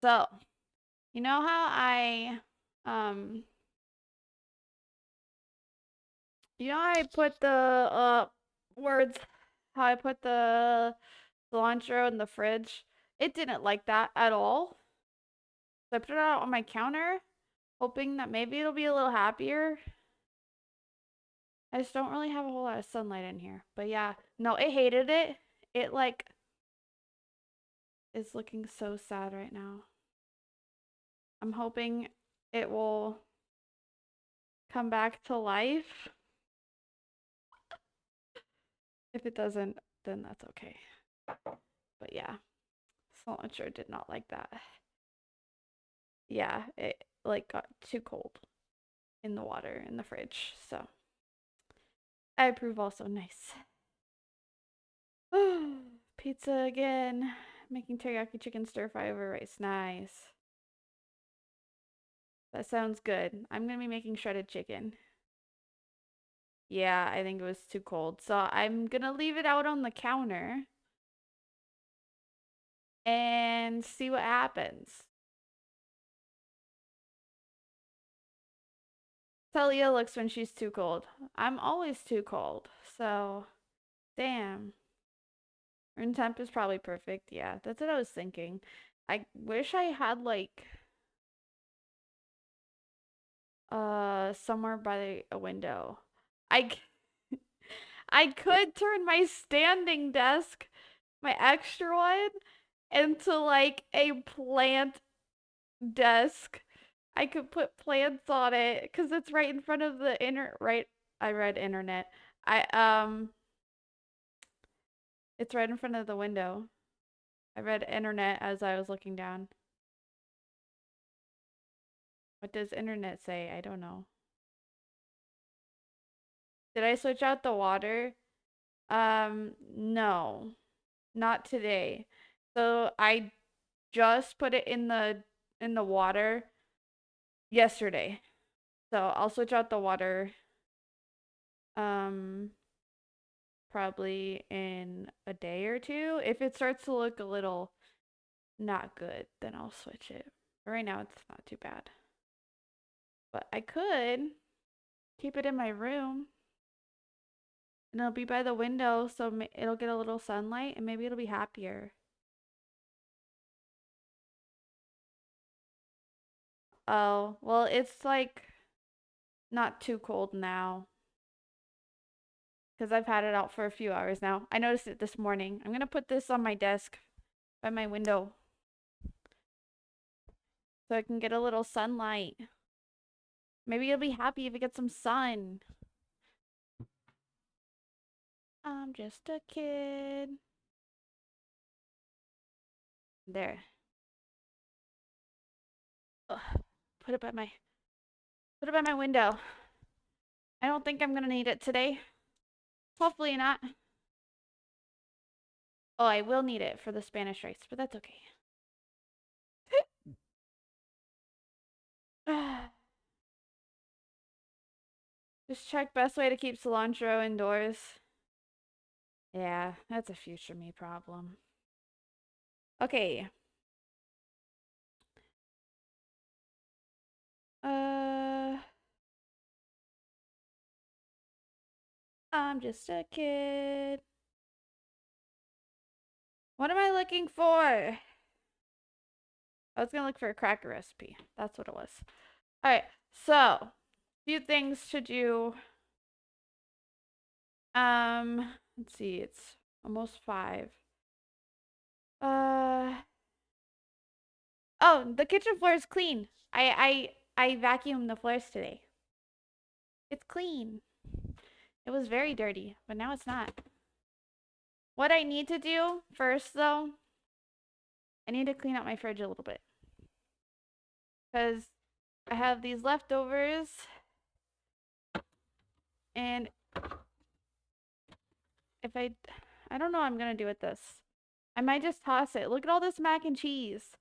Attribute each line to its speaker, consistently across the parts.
Speaker 1: So, you know how um I put the words how I put the cilantro in the fridge? It didn't like that at all. So I put it out on my counter, hoping that maybe it'll be a little happier. I just don't really have a whole lot of sunlight in here. But yeah, no, it hated it. It like is looking so sad right now. I'm hoping it will come back to life. If it doesn't, then that's okay. But yeah, cilantro did not like that. Yeah, it like got too cold in the water in the fridge. So I approve also. Nice. Pizza again. Making teriyaki chicken stir fry over rice. Nice. That sounds good. I'm gonna be making shredded chicken. Yeah, I think it was too cold. So I'm gonna leave it out on the counter and see what happens. Talia looks when she's too cold. I'm always too cold. So, damn. Room temp is probably perfect. Yeah, that's what I was thinking. I wish I had like somewhere by a window. I I could turn my standing desk, my extra one, into like a plant desk. I could put plants on it because it's right in front of the right. I read internet. I it's right in front of the window. I read internet as I was looking down. What does internet say? I don't know. Did I switch out the water? No. Not today. So I just put it in the water yesterday. So I'll switch out the water um probably in a day or two. If it starts to look a little not good, then I'll switch it. But right now it's not too bad. But I could keep it in my room and it'll be by the window so it'll get a little sunlight and maybe it'll be happier. Oh, well, it's like not too cold now because I've had it out for a few hours now. I noticed it this morning. I'm gonna put this on my desk by my window so I can get a little sunlight. Maybe you'll be happy if you get some sun. I'm just a kid. There. Ugh. Put it by my put it by my window. I don't think I'm gonna need it today. Hopefully not. Oh, I will need it for the Spanish rice, but that's okay. Just check best way to keep cilantro indoors. Yeah, that's a future me problem. Okay. I'm just a kid. What am I looking for? I was gonna look for a cracker recipe. That's what it was. All right. So, few things to do. Let's see. It's almost 5. Uh. Oh, the kitchen floor is clean. I vacuumed the floors today. It's clean. It was very dirty, but now it's not. What I need to do first, though, I need to clean out my fridge a little bit. Because I have these leftovers. And if I don't know what I'm going to do with this. I might just toss it. Look at all this mac and cheese.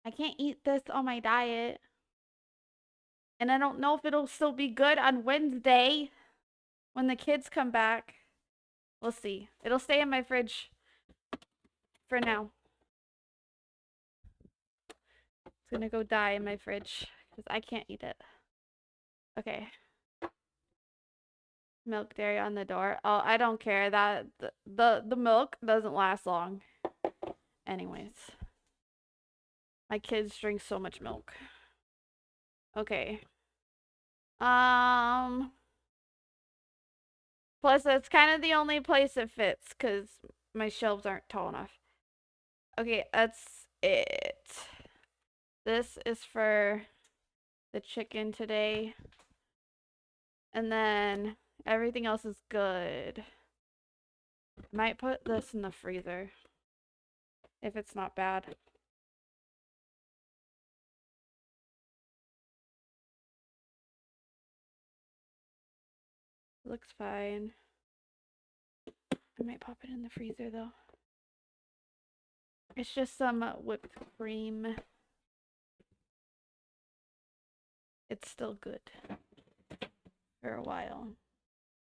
Speaker 1: I can't eat this on my diet. And I don't know if it'll still be good on Wednesday when the kids come back. We'll see. It'll stay in my fridge for now. It's gonna go die in my fridge because I can't eat it. Okay. Milk dairy on the door. Oh, I don't care. That the milk doesn't last long. Anyways. My kids drink so much milk. Okay. Plus that's kind of the only place it fits because my shelves aren't tall enough. Okay, that's it. This is for the chicken today. And then everything else is good. Might put this in the freezer if it's not bad. Looks fine. I might pop it in the freezer though. It's just some whipped cream. It's still good for a while.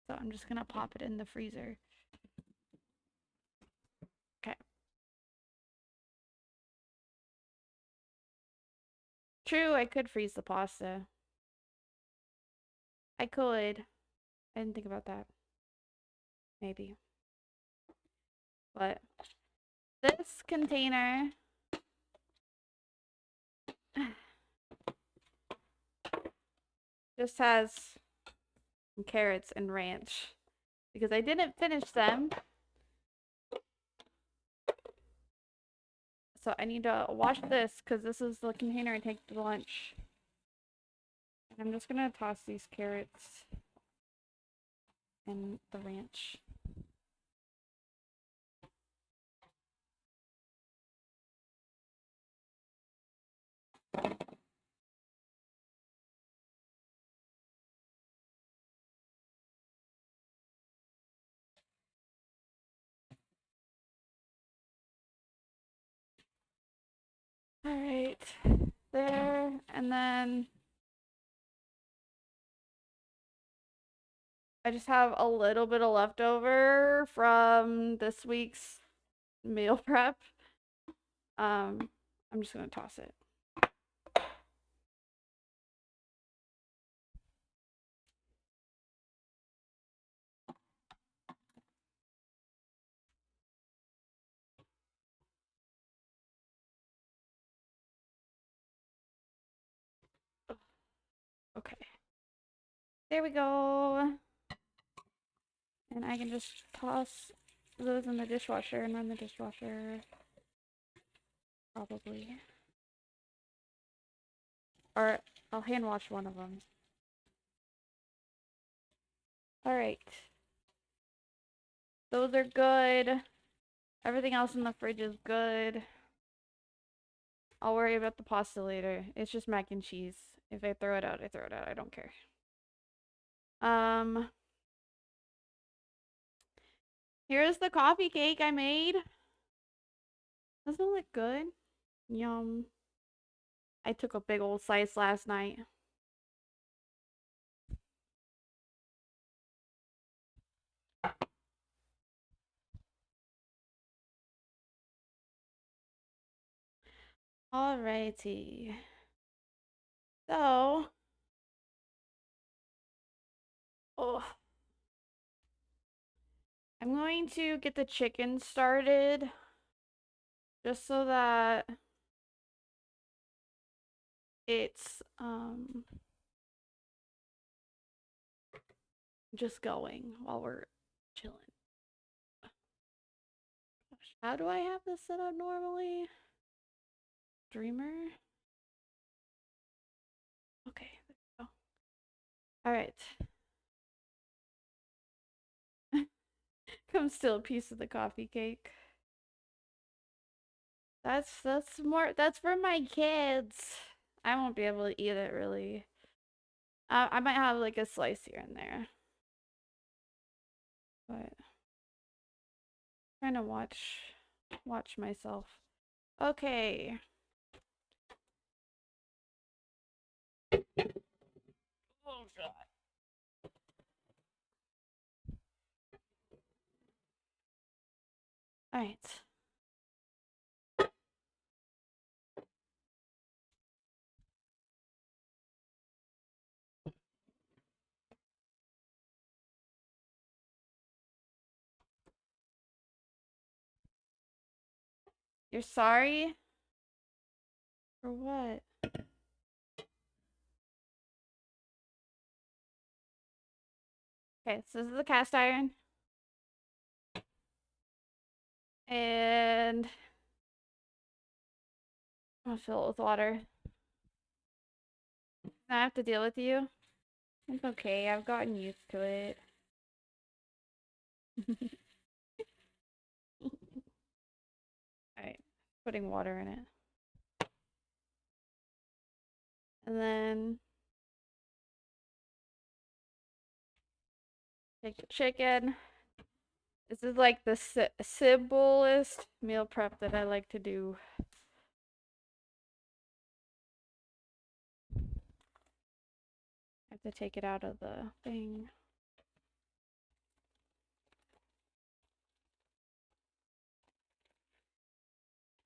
Speaker 1: So I'm just gonna pop it in the freezer. Okay. True, I could freeze the pasta. I could. I didn't think about that. Maybe. But this container just has some carrots and ranch because I didn't finish them. So I need to wash this because this is the container I take to lunch. And I'm just gonna toss these carrots and the ranch. All right, there, and then I just have a little bit of leftover from this week's meal prep. I'm just gonna toss it. Okay. There we go. And I can just toss those in the dishwasher and run the dishwasher. Probably. Or I'll hand wash one of them. Alright. Those are good. Everything else in the fridge is good. I'll worry about the pasta later. It's just mac and cheese. If I throw it out, I throw it out. I don't care. Here's the coffee cake I made. Doesn't it look good? Yum. I took a big old slice last night. Alrighty. So, I'm going to get the chicken started just so that it's just going while we're chilling. How do I have this set up normally? Dreamer? Okay, there we go. Alright. Come steal a piece of the coffee cake. That's for my kids. I won't be able to eat it really. I might have like a slice here and there. But trying to watch myself. Okay. Oh god. All right. You're sorry? For what? Okay, so this is a cast iron. And I'm gonna fill it with water. I have to deal with you. It's okay, I've gotten used to it. Alright, putting water in it. And then take the chicken. This is like the simplest meal prep that I like to do. I have to take it out of the thing.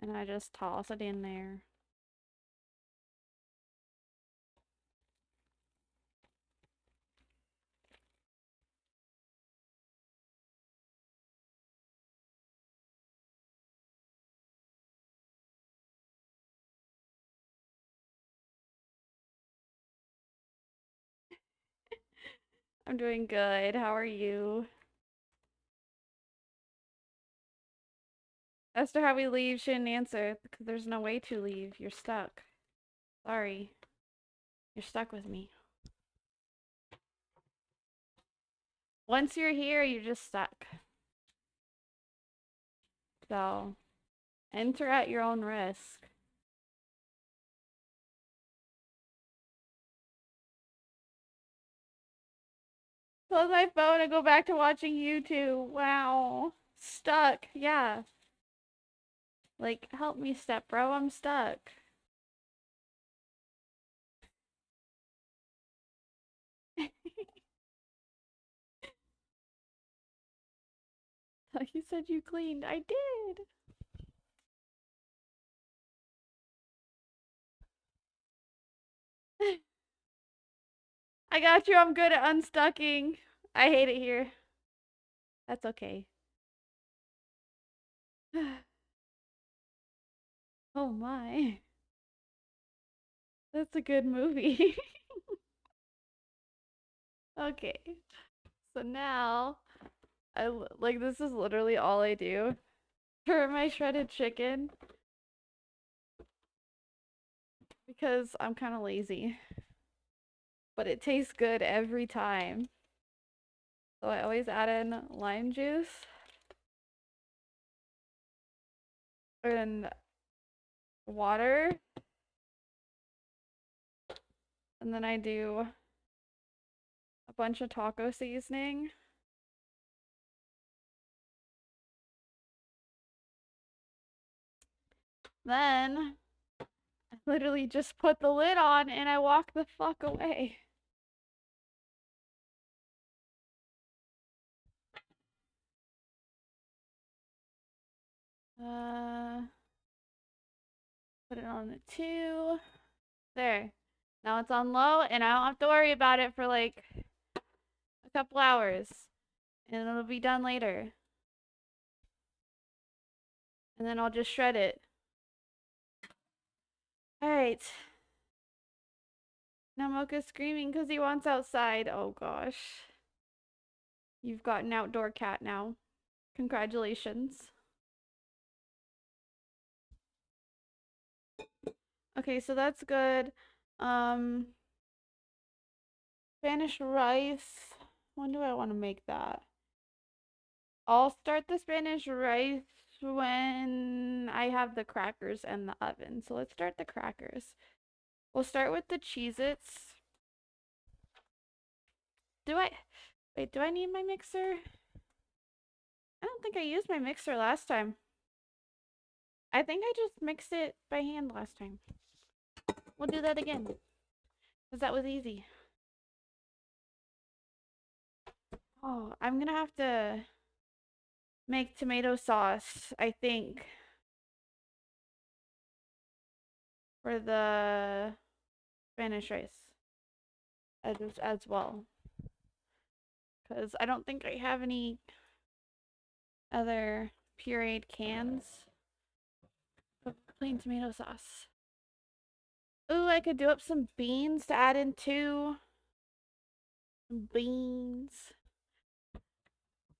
Speaker 1: And I just toss it in there. I'm doing good. How are you? Esther, how we leave? She didn't answer because there's no way to leave. You're stuck. Sorry. You're stuck with me. Once you're here, you're just stuck. So, enter at your own risk. Close my phone and go back to watching YouTube. Wow. Stuck. Yeah. Like, help me, step bro. I'm stuck. You said you cleaned. I did. I got you. I'm good at unstucking. I hate it here. That's okay. Oh my. That's a good movie. Okay. So now, like this is literally all I do for my shredded chicken because I'm kind of lazy. But it tastes good every time. So I always add in lime juice and water. And then I do a bunch of taco seasoning. Then I literally just put the lid on and I walk the fuck away. Put it on the 2. There. Now it's on low and I don't have to worry about it for like a couple hours. And it'll be done later. And then I'll just shred it. Alright. Now Mocha's screaming because he wants outside. Oh gosh. You've got an outdoor cat now. Congratulations. Okay, so that's good. Spanish rice. When do I want to make that? I'll start the Spanish rice when I have the crackers and the oven. So let's start the crackers. We'll start with the Cheez-Its. Wait, do I need my mixer? I don't think I used my mixer last time. I think I just mixed it by hand last time. We'll do that again. Because that was easy. Oh, I'm gonna have to make tomato sauce, I think, for the Spanish rice as well. Because I don't think I have any other pureed cans. Plain tomato sauce. Ooh, I could do up some beans to add in too. Some beans.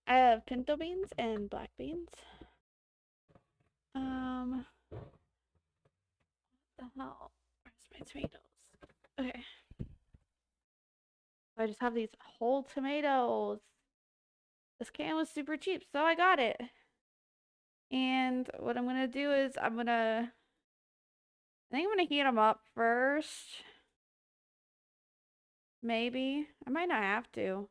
Speaker 1: I have pinto beans and black beans. What the hell? Where's my tomatoes? Okay. I just have these whole tomatoes. This can was super cheap, so I got it. And what I'm gonna do is I think I'm gonna heat them up first. Maybe. I might not have to.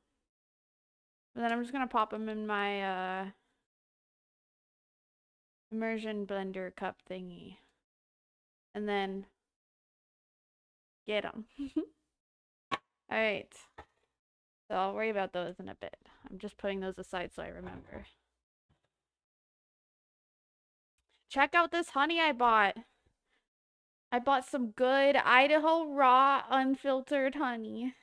Speaker 1: But then I'm just gonna pop them in my immersion blender cup thingy. And then get them. Alright. So I'll worry about those in a bit. I'm just putting those aside so I remember. Check out this honey I bought. I bought some good Idaho raw unfiltered honey.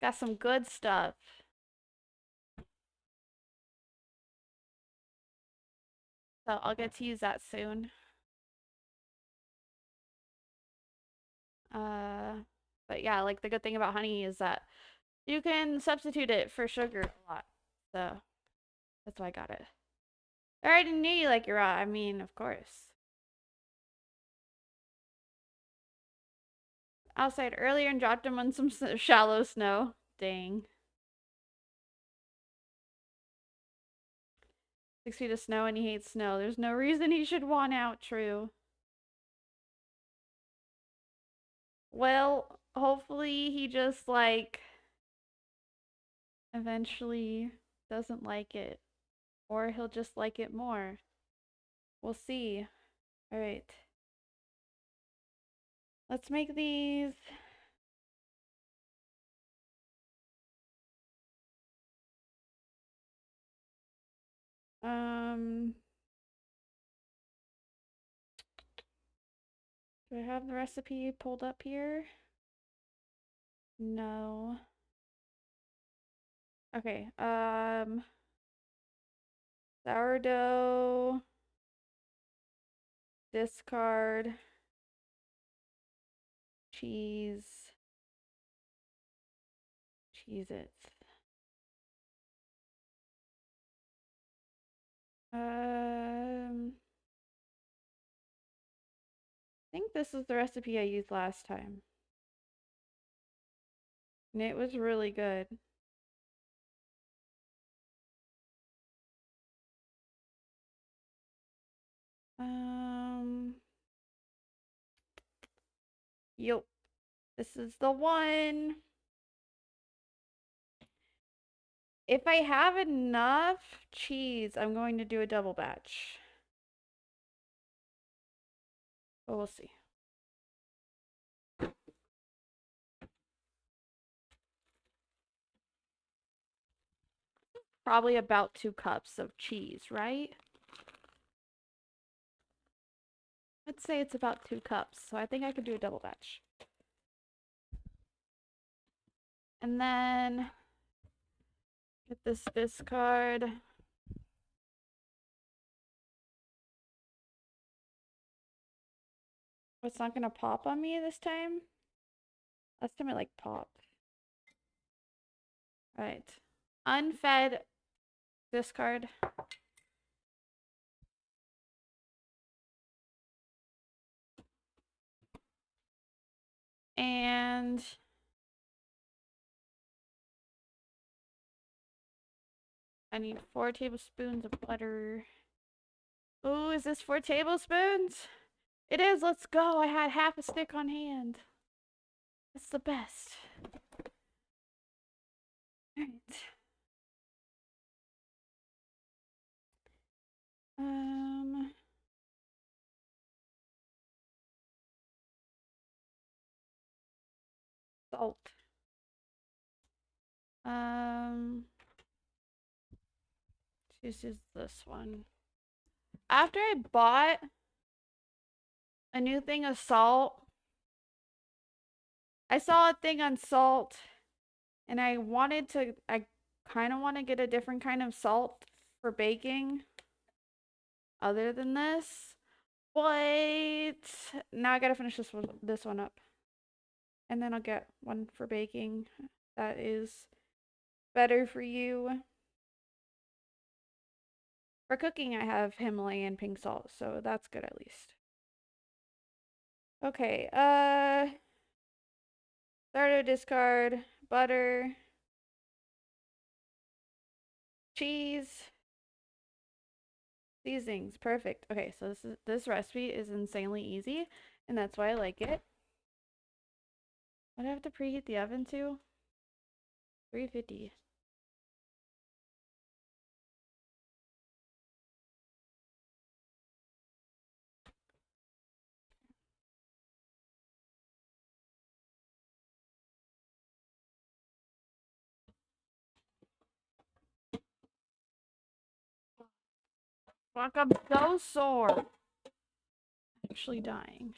Speaker 1: Got some good stuff. So I'll get to use that soon. But yeah, like the good thing about honey is that you can substitute it for sugar a lot. So that's why I got it. I already knew you like your raw. I mean, of course. Outside earlier and dropped him on some shallow snow. Dang. 6 feet of snow and he hates snow. There's no reason he should want out, true. Well, hopefully he just like eventually doesn't like it. Or he'll just like it more. We'll see. Alright. Let's make these. Do I have the recipe pulled up here? No. Okay, sourdough, discard, cheese, Cheez-Its. I think this is the recipe I used last time. And it was really good. Yup. This is the one. If I have enough cheese, I'm going to do a double batch. But we'll see. Probably about 2 cups of cheese, right? Let's say it's about 2 cups, so I think I could do a double batch. And then get this discard. It's not gonna pop on me this time. Last time it like popped. Alright. Unfed discard. And I need 4 tablespoons of butter. Ooh, is this 4 tablespoons? It is, let's go. I had half a stick on hand. It's the best. Alright. Salt. This is this one. After I bought a new thing of salt, I saw a thing on salt and I kind of want to get a different kind of salt for baking. other than this. But now I gotta finish this one up. And then I'll get one for baking that is better for you. For cooking, I have Himalayan pink salt, so that's good at least. Okay, starter, discard, butter, cheese, seasonings. Perfect. Okay, so this recipe is insanely easy, and that's why I like it. What do I have to preheat the oven to? 350. Fuck, I'm so sore. Actually dying.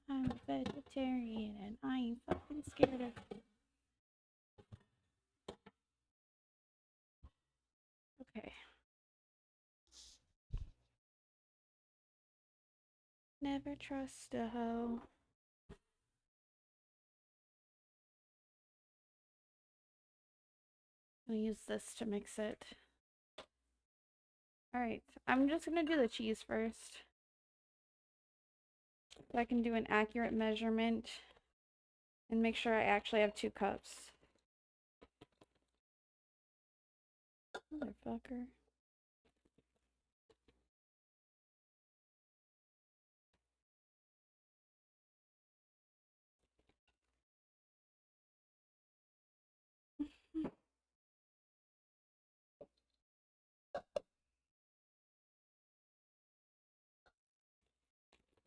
Speaker 1: I'm a vegetarian and I ain't fucking scared of. Okay. Never trust a hoe. I'll use this to mix it. Alright, I'm just gonna do the cheese first. So I can do an accurate measurement and make sure I actually have 2 cups. Motherfucker.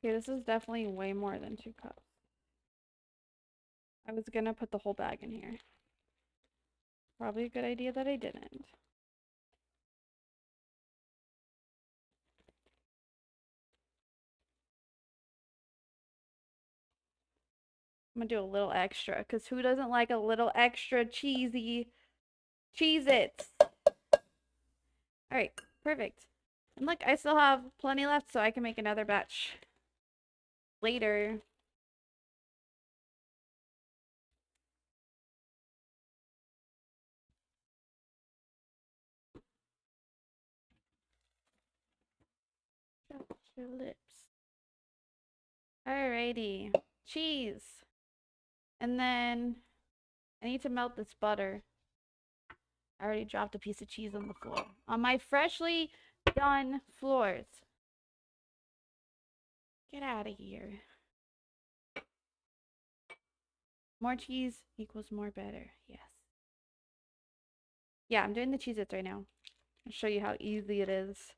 Speaker 1: Okay, this is definitely way more than 2 cups. I was gonna put the whole bag in here. Probably a good idea that I didn't. I'm gonna do a little extra, because who doesn't like a little extra cheesy Cheez-Its? Alright, perfect. And look, I still have plenty left, so I can make another batch later. Shut your lips. Alrighty. Cheese. And then I need to melt this butter. I already dropped a piece of cheese on the floor. On my freshly done floors. Get out of here. More cheese equals more better. Yes. Yeah, I'm doing the Cheez-Its right now. I'll show you how easy it is.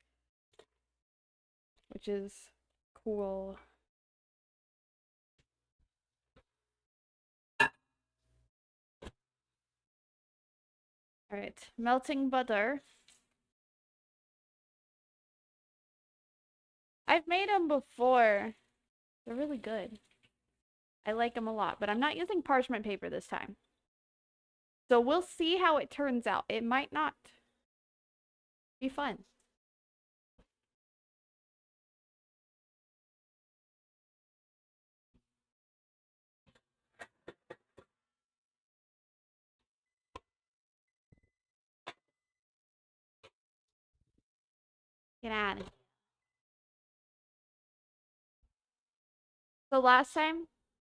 Speaker 1: Which is cool. Alright, melting butter. I've made them before. They're really good. I like them a lot, but I'm not using parchment paper this time. So we'll see how it turns out. It might not be fun. Get out of here. The last time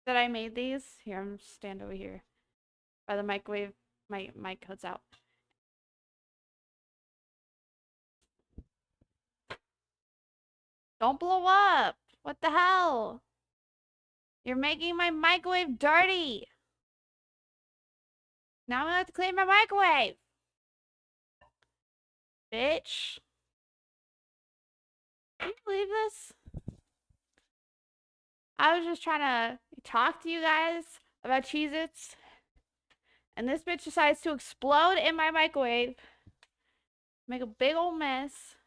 Speaker 1: that I made these, here, I'm just stand over here by the microwave. My mic cuts out. Don't blow up. What the hell? You're making my microwave dirty. Now I'm gonna have to clean my microwave. Bitch. Can you believe this? I was just trying to talk to you guys about Cheez-Its. And this bitch decides to explode in my microwave. Make a big old mess.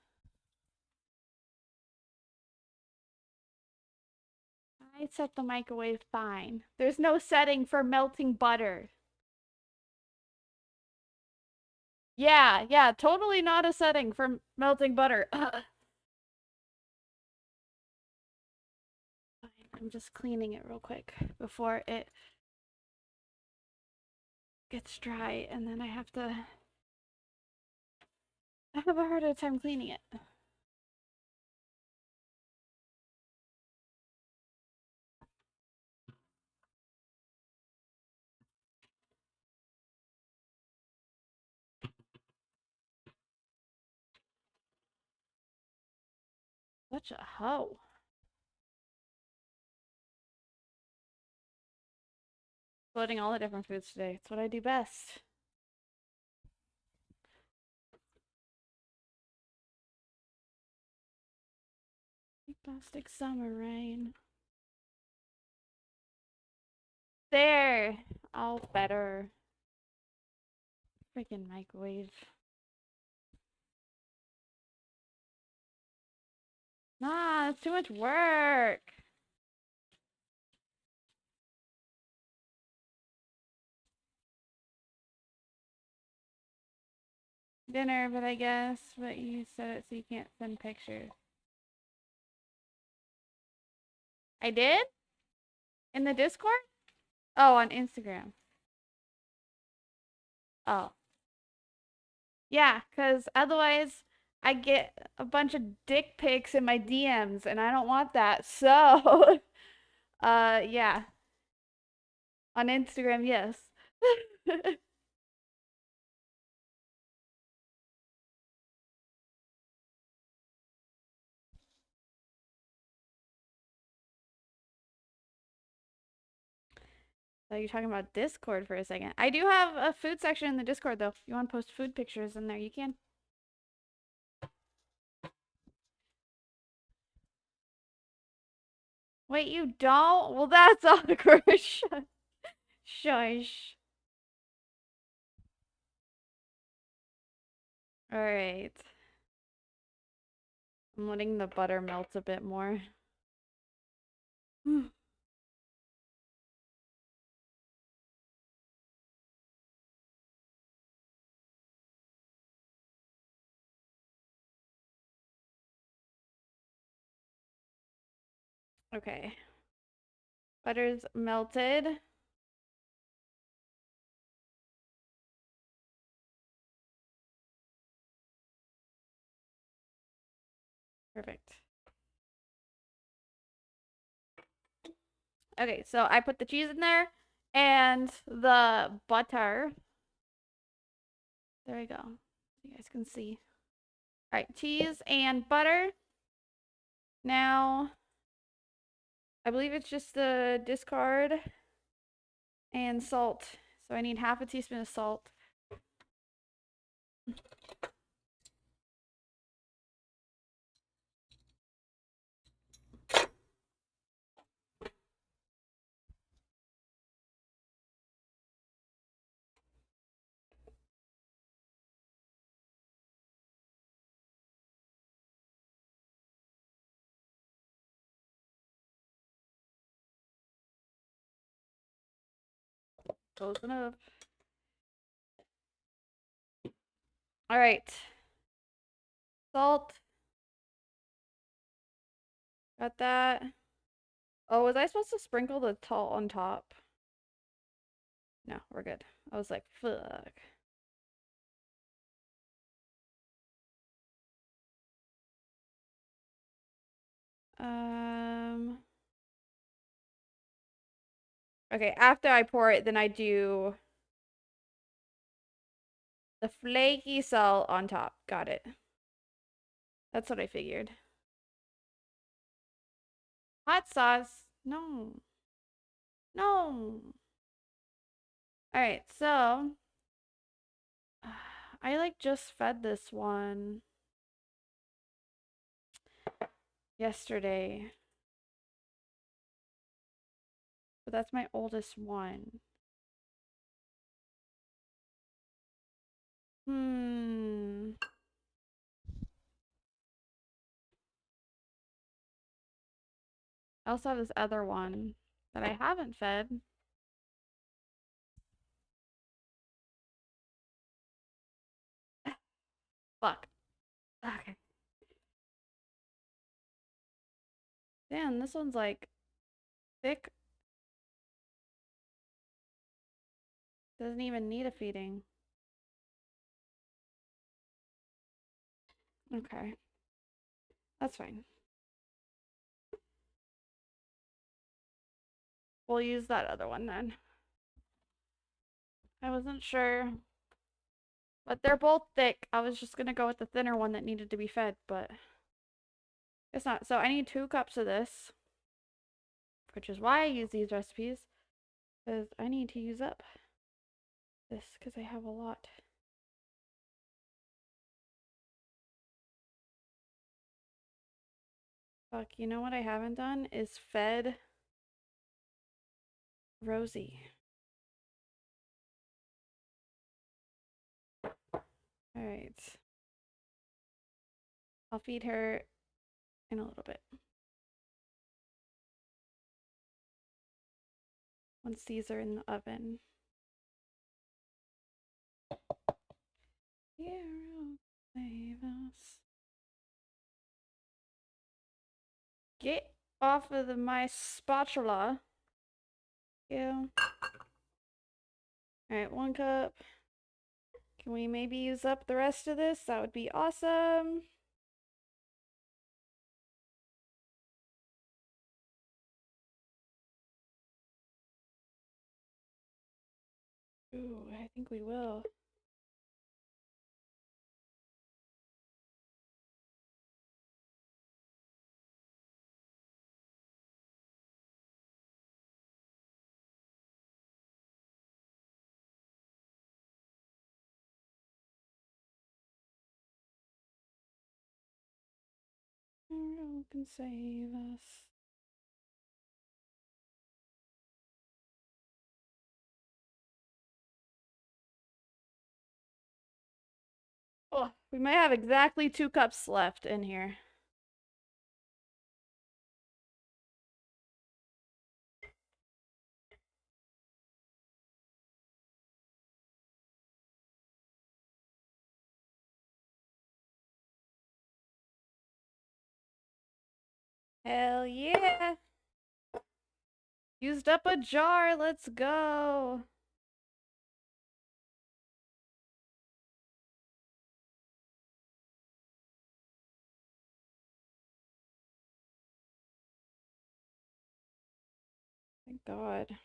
Speaker 1: I set the microwave fine. There's no setting for melting butter. Yeah, yeah, totally not a setting for melting butter. I'm just cleaning it real quick before it gets dry, and then I have a harder time cleaning it. Such a hoe. Floating all the different foods today. It's what I do best. Plastic summer rain. There. All better. Freaking microwave. Nah, it's too much work. Dinner, but I guess, but you said it so you can't send pictures. I did? In the Discord? Oh, on Instagram. Oh. Yeah, because otherwise I get a bunch of dick pics in my DMs and I don't want that. So, yeah. On Instagram, yes. So you're talking about Discord for a second. I do have a food section in the Discord though. If you want to post food pictures in there, you can. Wait, you don't? Well, that's awkward. Shush. All right. I'm letting the butter melt a bit more. Okay. Butter's melted. Perfect. Okay, so I put the cheese in there and the butter. There we go. You guys can see. All right, cheese and butter. Now, I believe it's just the discard and salt. So I need half a teaspoon of salt. Close enough. All right. Salt. Got that. Oh, was I supposed to sprinkle the salt on top? No, we're good. I was like, fuck. Um. Okay, after I pour it, then I do the flaky salt on top. Got it. That's what I figured. Hot sauce. No. No. All right, so I like just fed this one yesterday. But that's my oldest one. Hmm. I also have this other one that I haven't fed. Fuck. Okay. Damn, this one's like thick. Doesn't even need a feeding. Okay. That's fine. We'll use that other one then. I wasn't sure. But they're both thick. I was just gonna go with the thinner one that needed to be fed, but it's not. So I need 2 cups of this, which is why I use these recipes, because I need to use up this because I have a lot. Fuck, you know what I haven't done is fed Rosie. Alright. I'll feed her in a little bit. Once these are in the oven. Hero, save us. Get off of my spatula. Yeah. Alright, 1 cup. Can we maybe use up the rest of this? That would be awesome. Ooh, I think we will. Who can save us? Oh, we might have exactly 2 cups left in here. Hell yeah! Used up a jar, let's go! Thank God.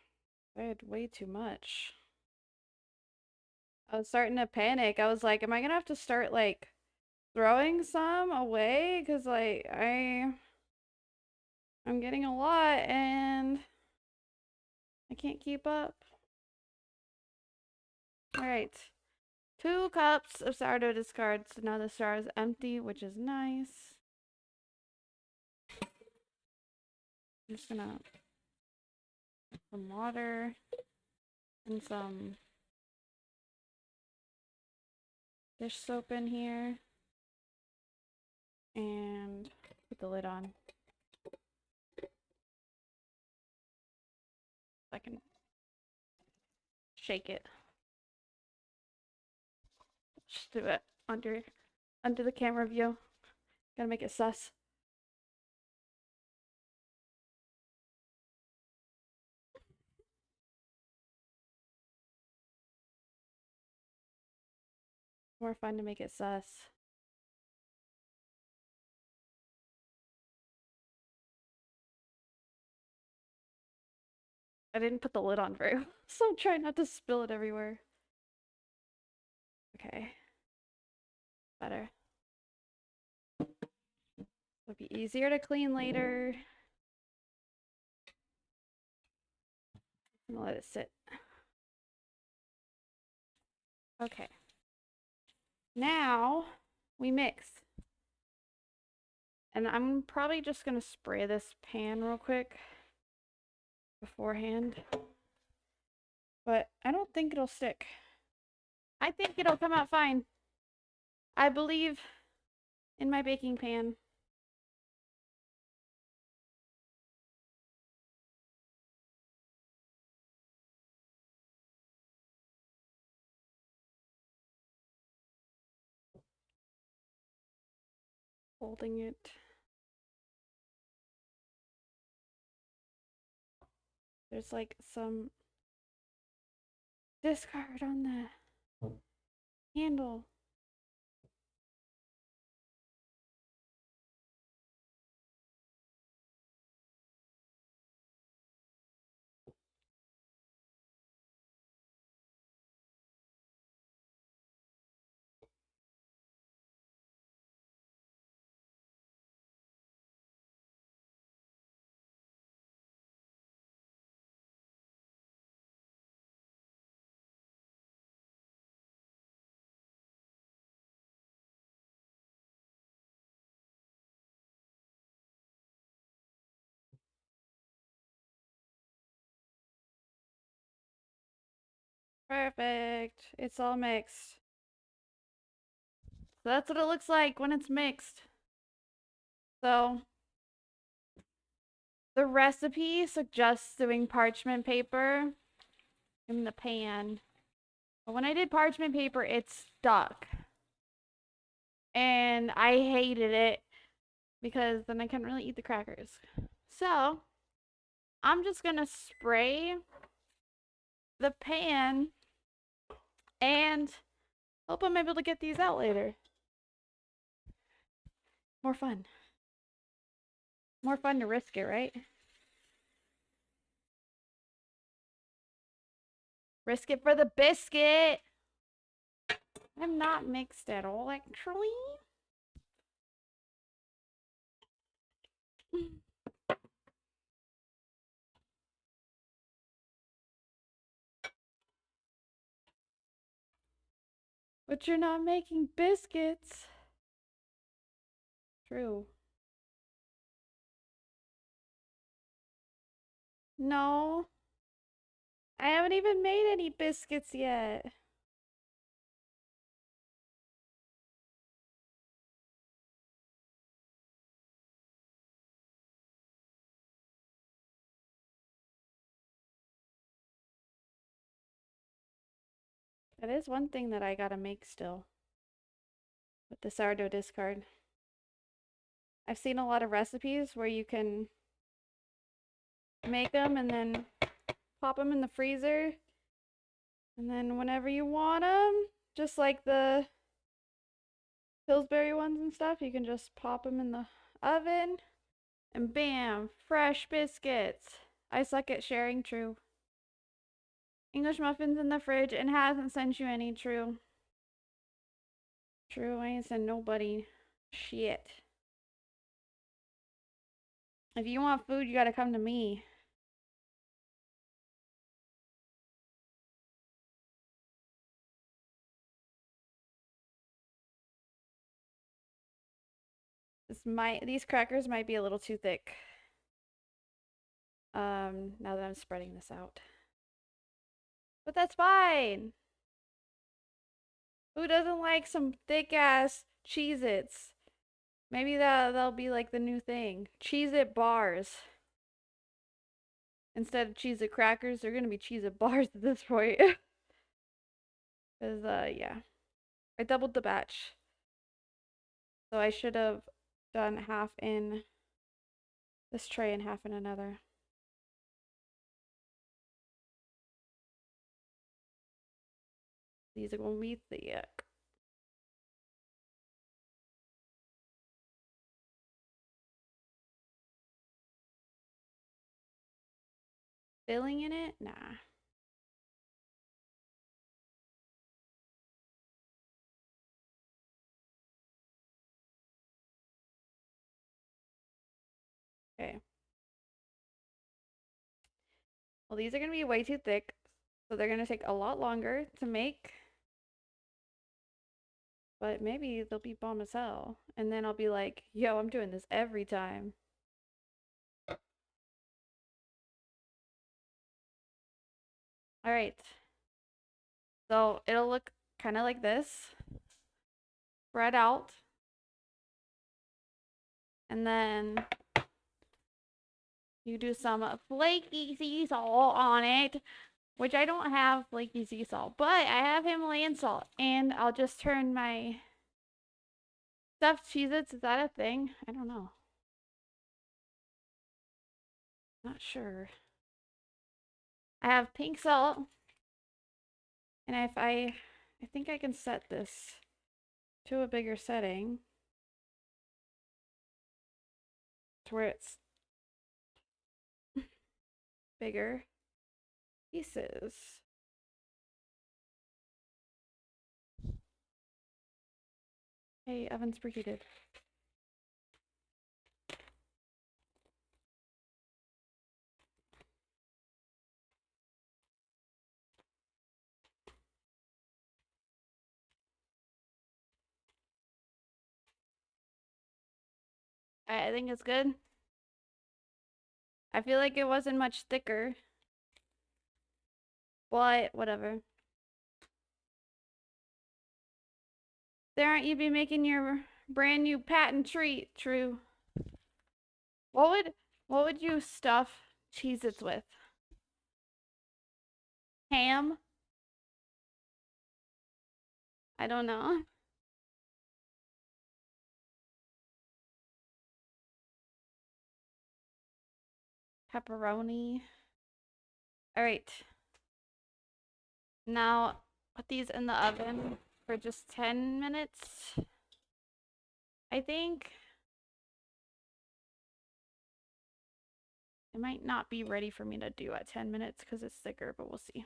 Speaker 1: I had way too much. I was starting to panic. I was like, am I gonna have to start, like, throwing some away? Because, like, I'm getting a lot and I can't keep up. Alright. 2 cups of sourdough discard. So now the jar is empty, which is nice. I'm just gonna put some water and some dish soap in here. And put the lid on. I can shake it. Just do it under the camera view. Gotta make it sus. More fun to make it sus. I didn't put the lid on very well, so I'm trying not to spill it everywhere. Okay. Better. It'll be easier to clean later. I'm gonna let it sit. Okay. Now we mix. And I'm probably just gonna spray this pan real quick beforehand. But I don't think it'll stick. I think it'll come out fine. I believe in my baking pan. Holding it. There's like some discard on the handle. Perfect. It's all mixed. So that's what it looks like when it's mixed. So the recipe suggests doing parchment paper in the pan. But when I did parchment paper, it stuck. And I hated it because then I couldn't really eat the crackers. So I'm just gonna spray the pan and hope I'm able to get these out later. More fun. More fun to risk it, right? Risk it for the biscuit. I'm not mixed at all, actually. But you're not making biscuits. True. No. I haven't even made any biscuits yet. That is one thing that I gotta make still. With the sourdough discard. I've seen a lot of recipes where you can make them and then pop them in the freezer. And then whenever you want them, just like the Pillsbury ones and stuff, you can just pop them in the oven. And bam, fresh biscuits. I suck at sharing, true. English muffins in the fridge and hasn't sent you any, true. True, I ain't sent nobody shit. If you want food, you gotta come to me. These crackers might be a little too thick. Now that I'm spreading this out. But that's fine. Who doesn't like some thick ass Cheez-Its? Maybe that'll be like the new thing. Cheez-It bars. Instead of Cheez-It crackers, they're gonna be Cheez-It bars at this point. Cause yeah. I doubled the batch. So I should have done half in this tray and half in another. These are gonna be thick. Filling in it? Nah. Okay. Well, these are gonna be way too thick, so they're gonna take a lot longer to make. But maybe they'll be bomb as hell. And then I'll be like, yo, I'm doing this every time. Alright. So it'll look kind of like this. Spread out. And then you do some flaky sea salt on it. Which I don't have flaky sea salt. But I have Himalayan salt. And I'll just turn my Stuffed Cheez-Its, is that a thing? I don't know. Not sure. I have pink salt. And if I think I can set this to a bigger setting to where it's bigger pieces. Hey, oven's preheated. I think it's good. I feel like it wasn't much thicker. But whatever. There aren't you be making your brand new patent treat, True. What would you stuff Cheez-Its with? Ham? I don't know. Pepperoni. Alright. Now put these in the oven for just 10 minutes. I think it might not be ready for me to do at 10 minutes because it's thicker, but we'll see.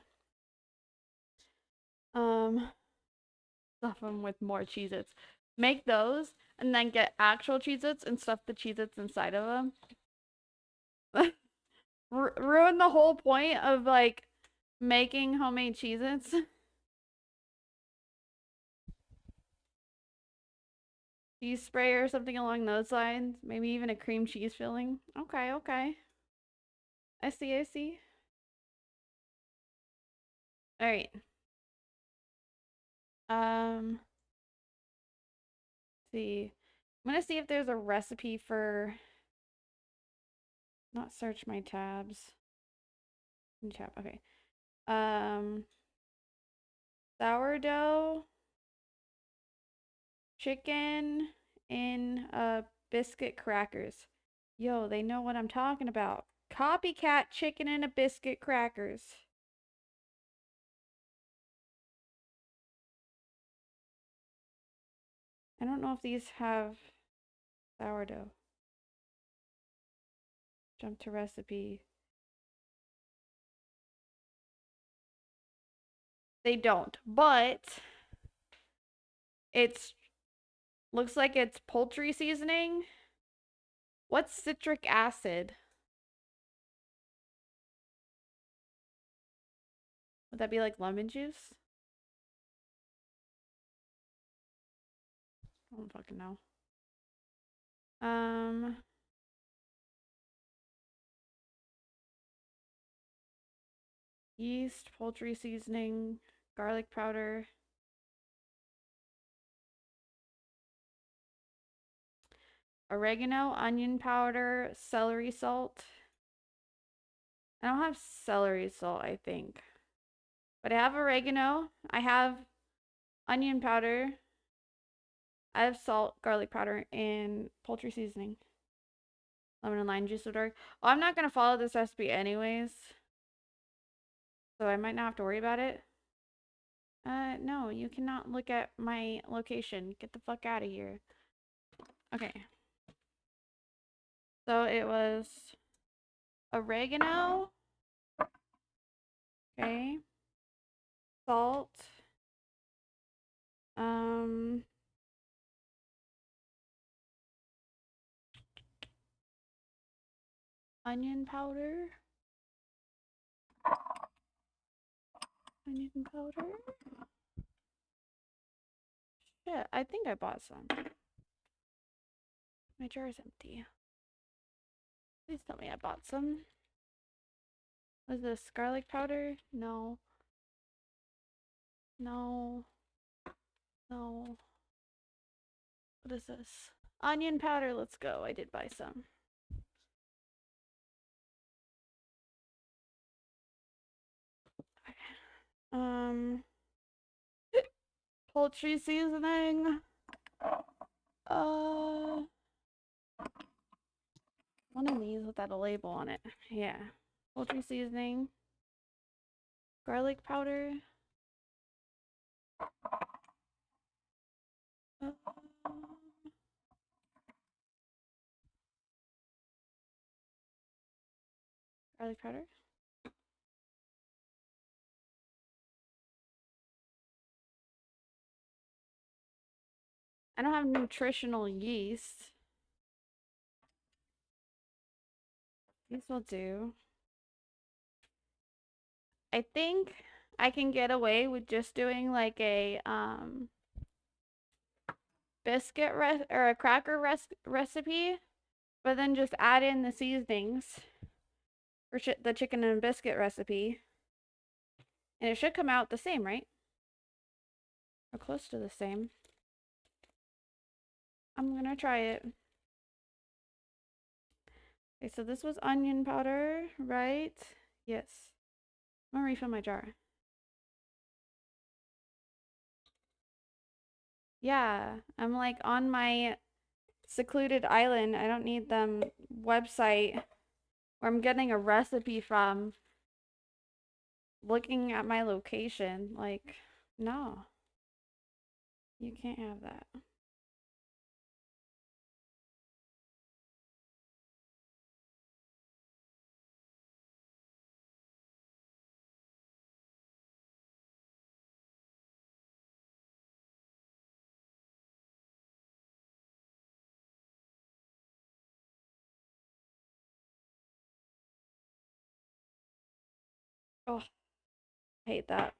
Speaker 1: Stuff them with more Cheez-Its. Make those and then get actual Cheez-Its and stuff the Cheez-Its inside of them. Ruin the whole point of like making homemade Cheez-Its. Cheese spray or something along those lines. Maybe even a cream cheese filling. Okay, okay. I see, I see. Alright. See. I'm gonna see if there's a recipe for not search my tabs. Tab, okay. Sourdough chicken in biscuit crackers. Yo, they know what I'm talking about. Copycat chicken in a biscuit crackers. I don't know if these have sourdough. Jump to recipe. They don't, but it's looks like it's poultry seasoning. What's citric acid? Would that be like lemon juice? I don't fucking know. Yeast, poultry seasoning, garlic powder. Oregano, onion powder, celery salt. I don't have celery salt, I think. But I have oregano. I have onion powder. I have salt, garlic powder, and poultry seasoning. Lemon and lime juice will dark. Oh, I'm not going to follow this recipe anyways. So I might not have to worry about it. No, you cannot look at my location. Get the fuck out of here. Okay. So it was oregano. Okay. Salt. Onion powder. Onion powder. Shit, I think I bought some. My jar is empty. Please tell me I bought some. Was this garlic powder? No. No. No. What is this? Onion powder, let's go. I did buy some. Okay. Poultry seasoning. without a label on it. Yeah. Poultry seasoning. Garlic powder. Um, garlic powder. I don't have nutritional yeast. These will do. I think I can get away with just doing like a biscuit or a cracker recipe, but then just add in the seasonings for the chicken and biscuit recipe. And it should come out the same, right? Or close to the same. I'm gonna try it. Okay, so this was onion powder, right? Yes. I'm gonna refill my jar. Yeah, I'm like on my secluded island. I don't need them website where I'm getting a recipe from looking at my location. Like, no, you can't have that. Oh, I hate that.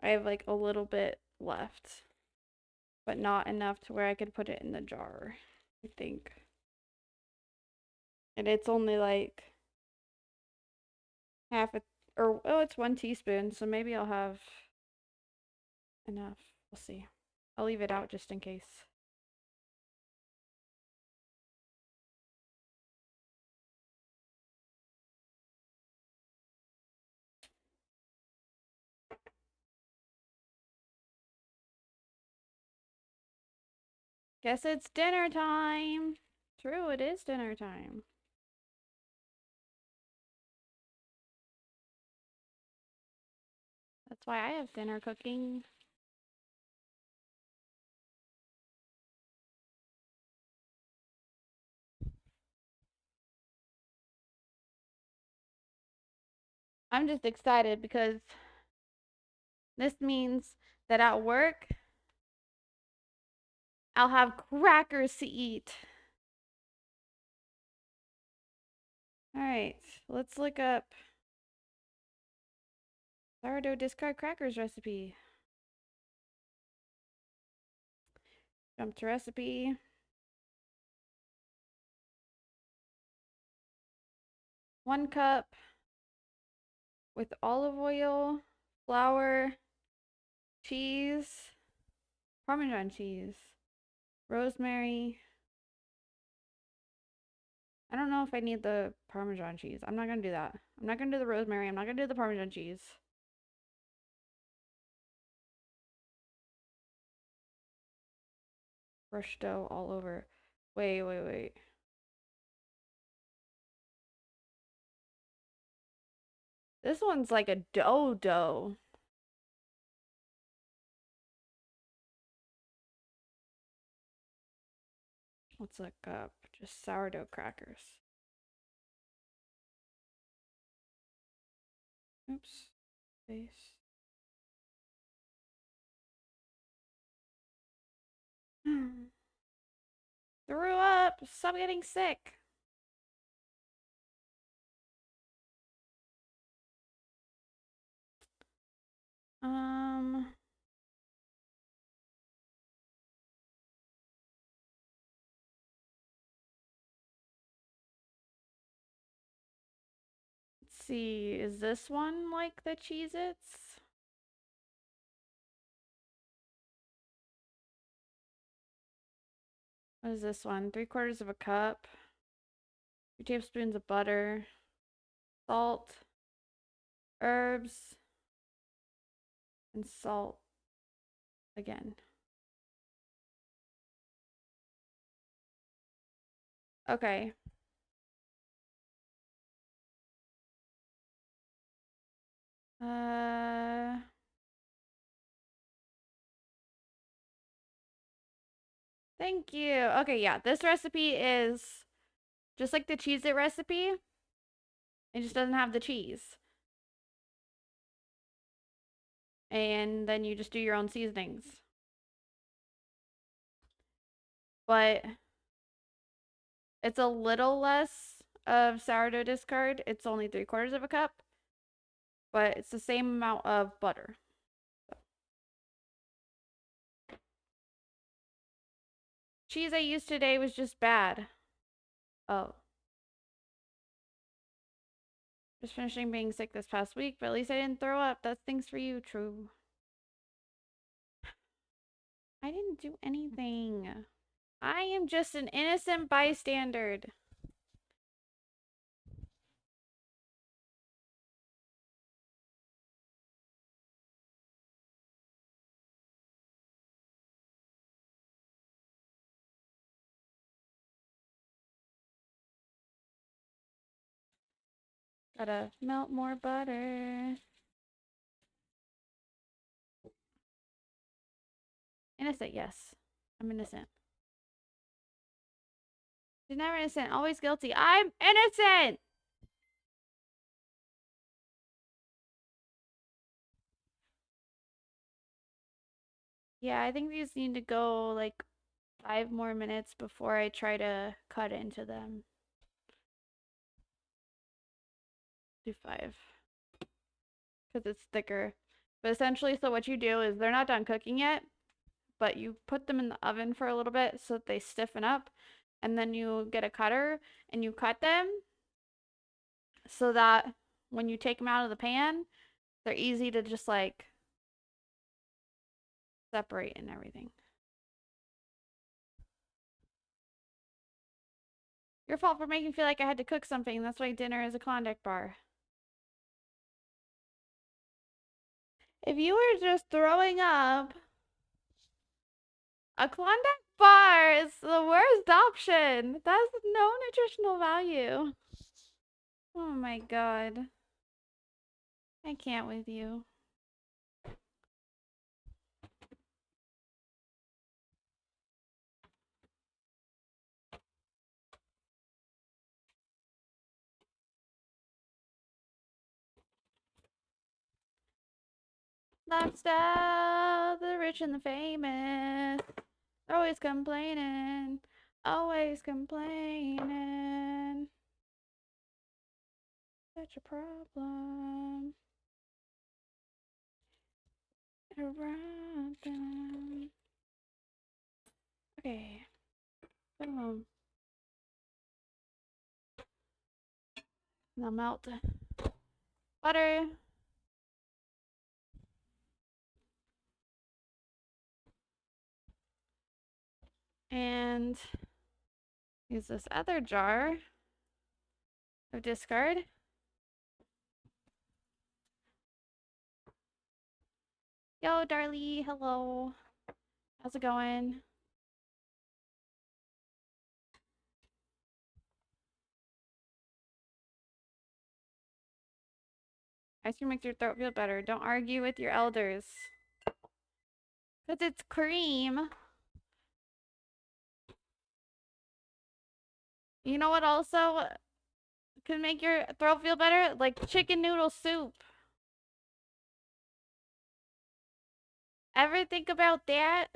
Speaker 1: I have like a little bit left, but not enough to where I could put it in the jar, I think. And it's only like half a, or oh, it's 1 teaspoon, so maybe I'll have enough. We'll see. I'll leave it out just in case. Guess it's dinner time. True, it is dinner time. That's why I have dinner cooking. I'm just excited because this means that at work, I'll have crackers to eat. All right, let's look up sourdough discard crackers recipe. Jump to recipe. One cup with olive oil, flour, cheese, Parmesan cheese, rosemary. I don't know if I need the Parmesan cheese. I'm not gonna do that. I'm not gonna do the rosemary. I'm not gonna do the Parmesan cheese. Fresh dough all over. Wait. This one's like a dough. Let's look up just sourdough crackers. Oops. Face. Threw up. Stop getting sick. Um. Let's see. Is this one like the Cheez-Its? What is this one? 3/4 of a cup. 2 tablespoons of butter. Salt. Herbs. And salt again. Okay. Uh, Thank you. Okay, yeah. This recipe is just like the Cheez-It recipe. It just doesn't have the cheese. And then you just do your own seasonings. But it's a little less of sourdough discard. It's only 3/4 of a cup, but it's the same amount of butter. Cheese I used today was just bad. Oh. Just finishing being sick this past week, but at least I didn't throw up. That's things for you, True. I didn't do anything. I am just an innocent bystander. Gotta melt more butter. Innocent, yes. I'm innocent. She's never innocent, always guilty. I'm innocent! Yeah, I think these need to go like 5 more minutes before I try to cut into them. Do 5. Because it's thicker. But essentially, so what you do is they're not done cooking yet, but you put them in the oven for a little bit so that they stiffen up. And then you get a cutter and you cut them so that when you take them out of the pan, they're easy to just like separate and everything. Your fault for making me feel like I had to cook something. That's why dinner is a Klondike bar. If you were just throwing up, a Klondike bar is the worst option. That has no nutritional value. Oh my god. I can't with you. Lifestyle, the rich and the famous. They're always complaining. Always complaining. Such a problem. Around them. Okay. Boom. Now melt butter. And use this other jar of discard. Yo, Darlie, hello. How's it going? Ice cream makes your throat feel better. Don't argue with your elders. Because it's cream. You know what also can make your throat feel better? Like chicken noodle soup. Ever think about that?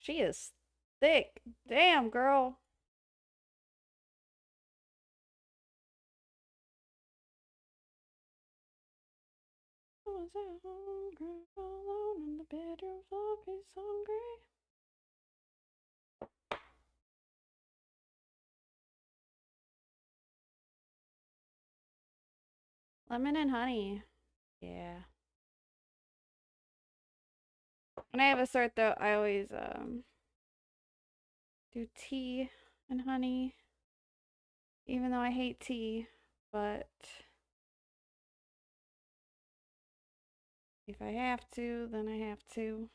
Speaker 1: She is thick. Damn, girl. I was at hungry, alone in the bedroom, so he's hungry. Lemon and honey. Yeah. When I have a sore throat, I always do tea and honey, even though I hate tea, but if I have to, then I have to.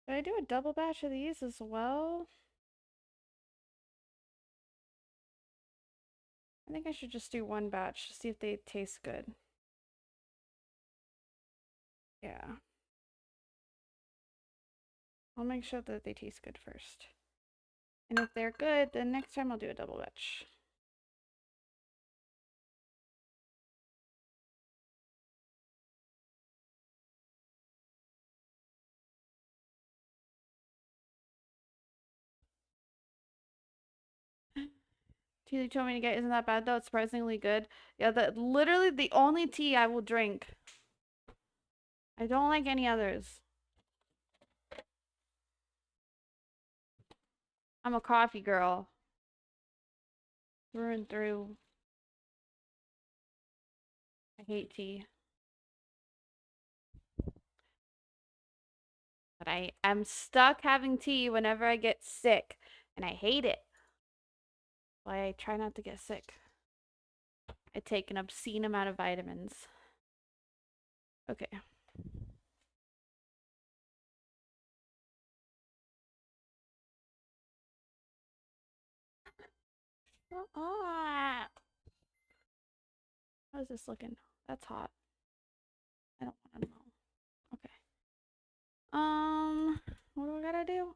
Speaker 1: Did I do a double batch of these as well? I think I should just do one batch to see if they taste good. Yeah. I'll make sure that they taste good first. And if they're good, then next time I'll do a double batch. Tea you told me to get isn't that bad though. It's surprisingly good. Yeah, literally the only tea I will drink. I don't like any others. I'm a coffee girl. Through and through. I hate tea. But I'm stuck having tea whenever I get sick. And I hate it. Why I try not to get sick. I take an obscene amount of vitamins. Okay. How's this looking? That's hot. I don't want to know. Okay. What do I gotta do?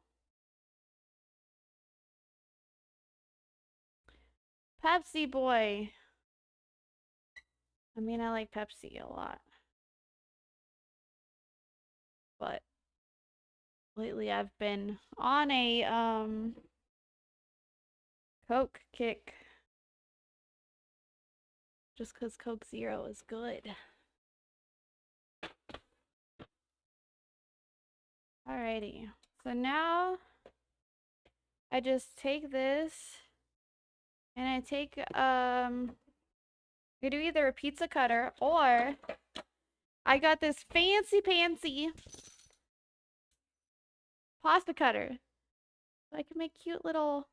Speaker 1: Pepsi boy. I mean, I like Pepsi a lot. But lately I've been on a Coke kick. Just because Coke Zero is good. Alrighty. So now I just take this and I take I do either a pizza cutter or I got this fancy pasta cutter. So I can make cute little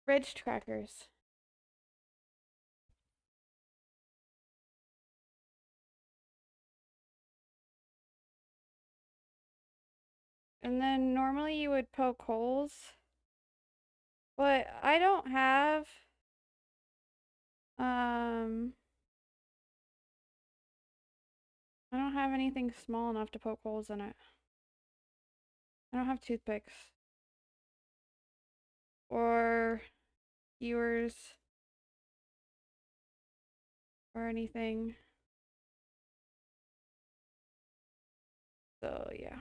Speaker 1: Ridge crackers. And then normally you would poke holes. But I don't have I don't have anything small enough to poke holes in it. I don't have toothpicks. Or skewers. Or anything. So yeah.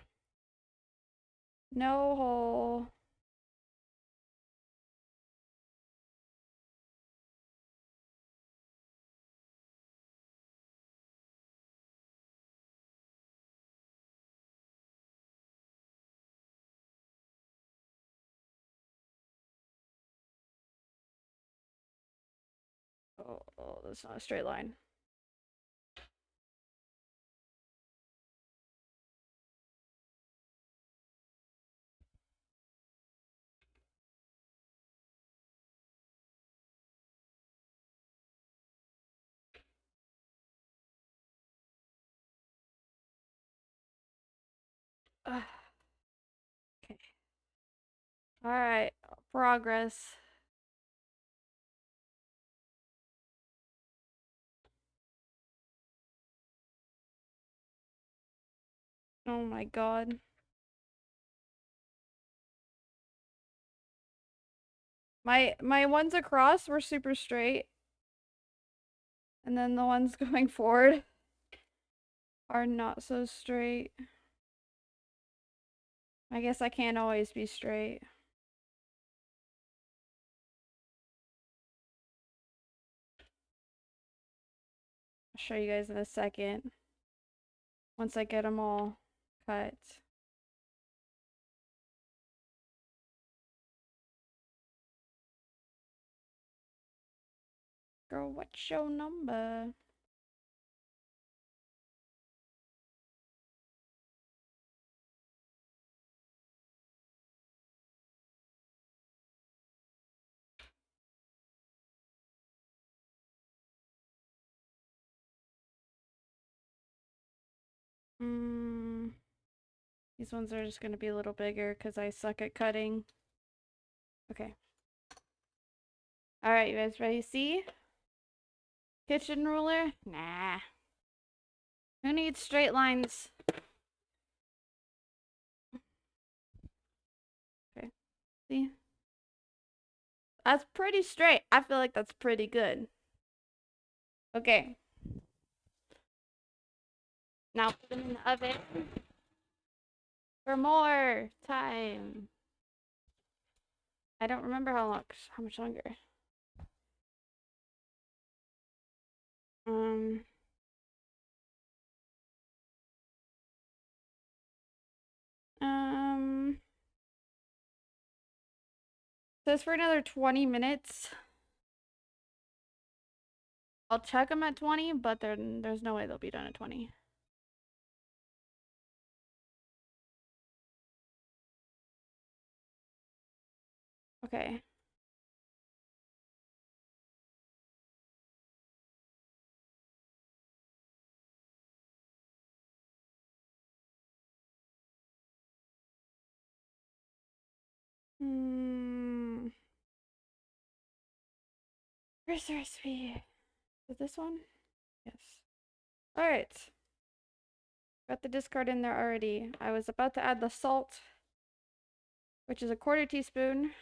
Speaker 1: No hole. Oh, that's not a straight line. Ugh. Okay. Alright. Progress. Oh my god. My ones across were super straight. And then the ones going forward are not so straight. I guess I can't always be straight. I'll show you guys in a second. Once I get them all cut. Girl, what's your number? These ones are just gonna be a little bigger because I suck at cutting. Okay. Alright, you guys ready to see? Kitchen ruler? Nah. Who needs straight lines? Okay. See? That's pretty straight. I feel like that's pretty good. Okay. Now put them in the oven for more time. I don't remember how much longer. Um, um, says for another 20 minutes. I'll check them at 20, but there's no way they'll be done at 20. Okay. Where's the recipe? Is this one? Yes. Alright. Got the discard in there already. I was about to add the salt, which is a 1/4 teaspoon.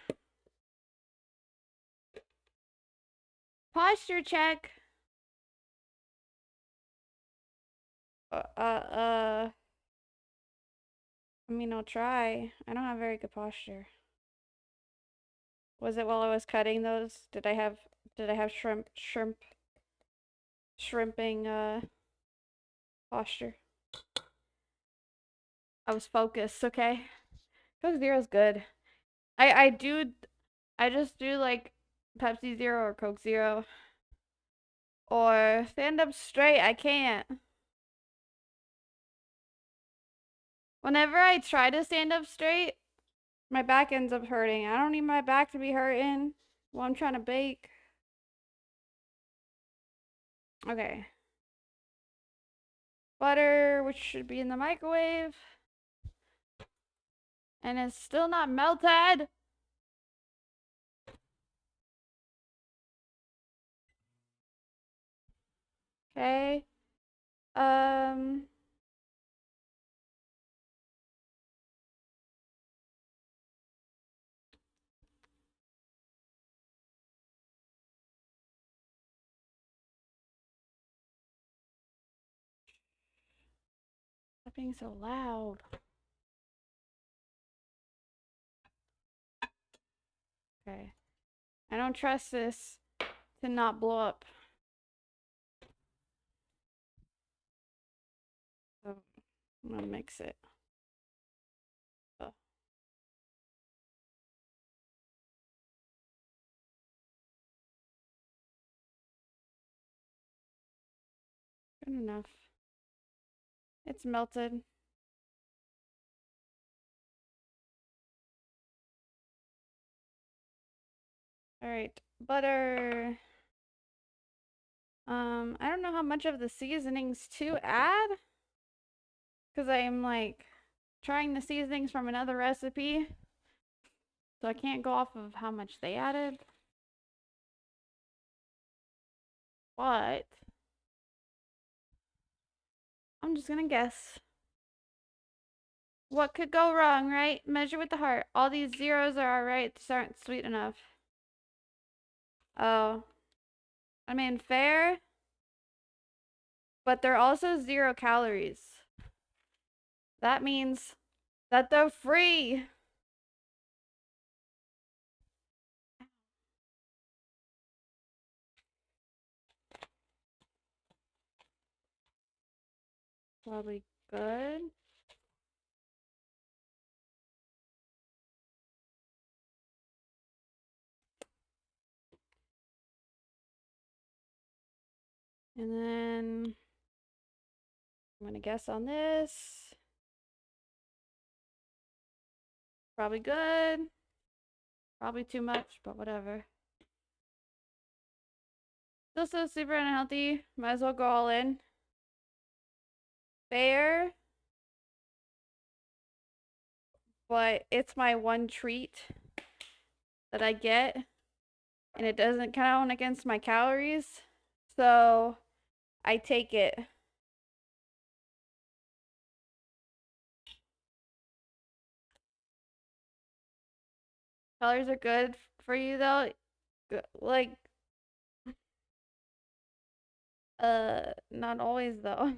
Speaker 1: Posture check. I mean, I'll try. I don't have very good posture. Was it while I was cutting those? Did I have shrimping posture? I was focused, okay? Coke Zero's good. I just do like Pepsi Zero or Coke Zero. Or stand up straight, I can't. Whenever I try to stand up straight, my back ends up hurting. I don't need my back to be hurting while I'm trying to bake. Okay. Butter, which should be in the microwave. And it's still not melted. Okay. Stop being so loud. Okay. I don't trust this to not blow up. So I'm gonna mix it. Oh. Good enough. It's melted. Alright, butter. I don't know how much of the seasonings to add. Because I'm like trying the seasonings from another recipe. So I can't go off of how much they added. But I'm just gonna guess. What could go wrong, right? Measure with the heart. All these zeros are alright, these aren't sweet enough. Oh. I mean, fair. But they're also 0 calories. That means that they're free. Probably good. And then I'm gonna guess on this. Probably good. Probably too much, but whatever. Still so super unhealthy. Might as well go all in. Fair. But it's my one treat that I get. And it doesn't count against my calories. So I take it. Calories are good for you though. Like, not always though.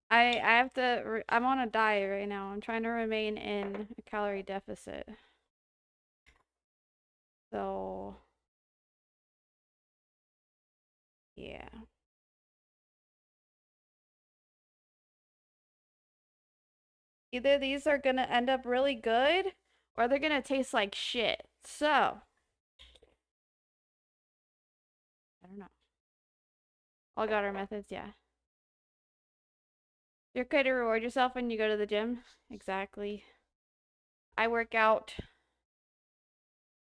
Speaker 1: I have to, I'm on a diet right now. I'm trying to remain in a calorie deficit. So, yeah. Either these are gonna end up really good or they're gonna taste like shit. So, I don't know. All got our methods, yeah. You're okay to reward yourself when you go to the gym. Exactly. I work out.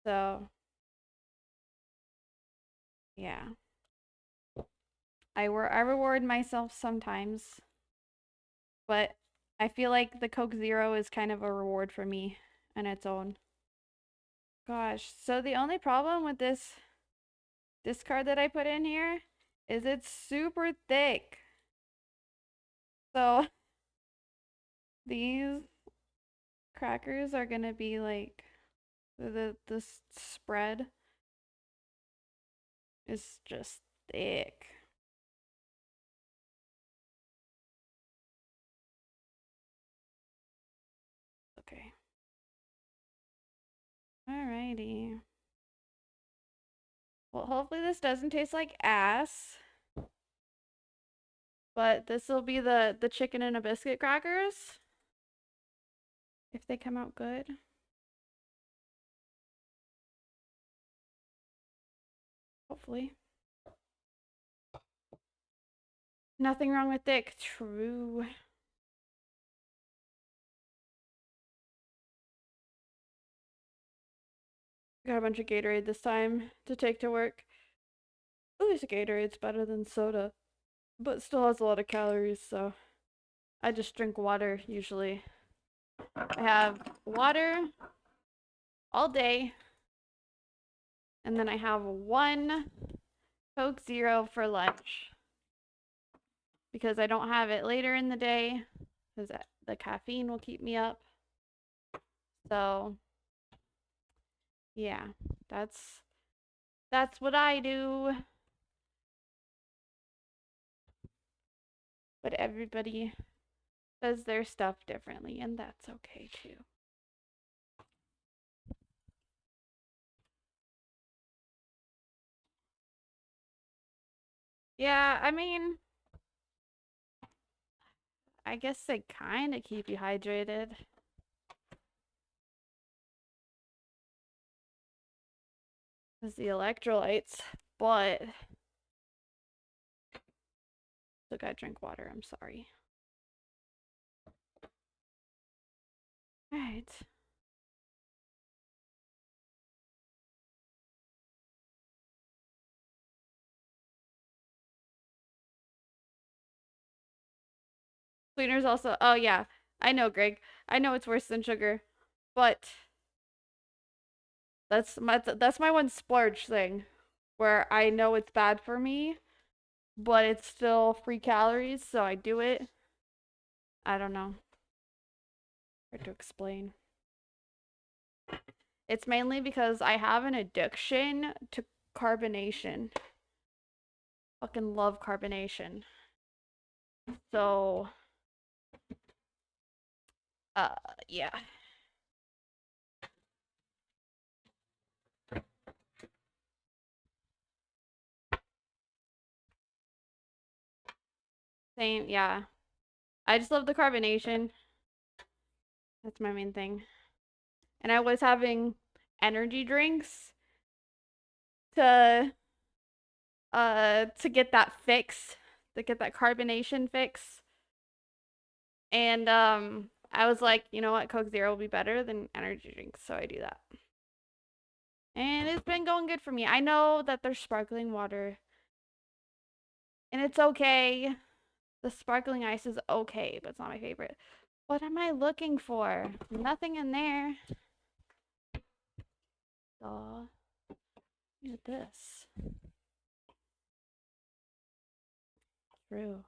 Speaker 1: So, yeah. I reward myself sometimes, but I feel like the Coke Zero is kind of a reward for me on its own. Gosh, so the only problem with this card that I put in here is it's super thick. So these crackers are gonna be like the spread is just thick. Okay. Alrighty. Well, hopefully this doesn't taste like ass. But this will be the chicken and a biscuit crackers. If they come out good. Hopefully. Nothing wrong with thick. True. Got a bunch of Gatorade this time to take to work. At least Gatorade's better than soda. But still has a lot of calories, so I just drink water usually. I have water all day. And then I have one Coke Zero for lunch. Because I don't have it later in the day. Because the caffeine will keep me up. So yeah, that's what I do. But everybody does their stuff differently, and that's okay too. Yeah, I mean, I guess they kind of keep you hydrated. As the electrolytes, but still gotta drink water. I'm sorry. All right. Sweeteners also. Oh yeah, I know, Greg. I know it's worse than sugar, but that's my one splurge thing, where I know it's bad for me, but it's still free calories, so I do it. I don't know. Hard to explain. It's mainly because I have an addiction to carbonation. Fucking love carbonation. So, yeah. Same, yeah. I just love the carbonation. That's my main thing. And I was having energy drinks to to get that fix, to get that carbonation fix. And I was like, you know what, Coke Zero will be better than energy drinks, so I do that. And it's been going good for me. I know that there's sparkling water, and it's okay. The sparkling ice is okay, but it's not my favorite. What am I looking for? Nothing in there. Aw. Look at this. True.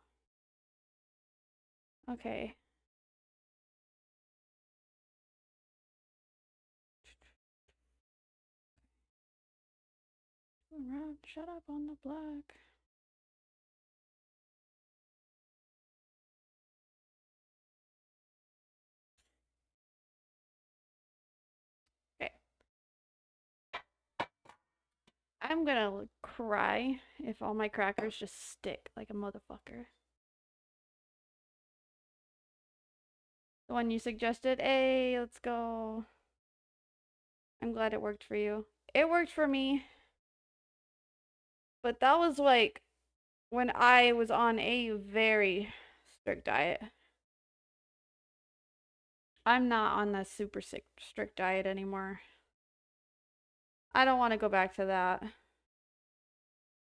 Speaker 1: Okay. Alright, shut up on the block. Okay. I'm gonna cry if all my crackers just stick like a motherfucker. The one you suggested? Hey, let's go. I'm glad it worked for you. It worked for me. But that was like when I was on a very strict diet. I'm not on the super strict diet anymore. I don't want to go back to that.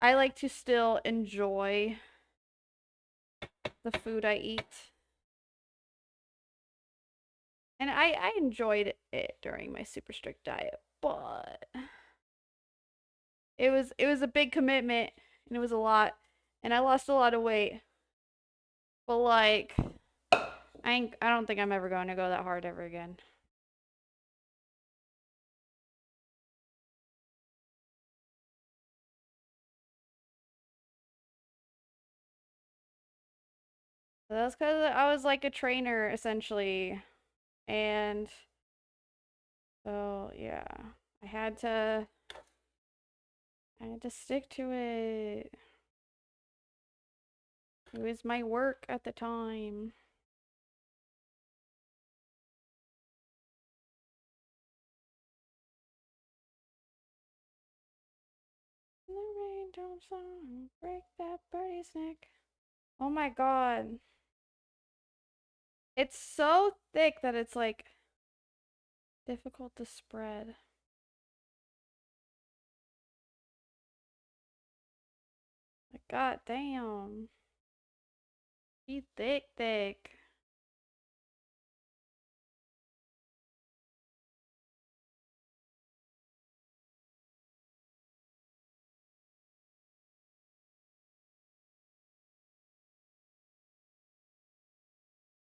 Speaker 1: I like to still enjoy the food I eat. And I enjoyed it during my super strict diet, but it was a big commitment and it was a lot and I lost a lot of weight. But like I don't think I'm ever going to go that hard ever again. So that's because I was like a trainer essentially. And so yeah, I had to stick to it. It was my work at the time. The rain drops on, break that birdie's neck. Oh my god. It's so thick that it's like difficult to spread. Like, god damn. Be thick, thick.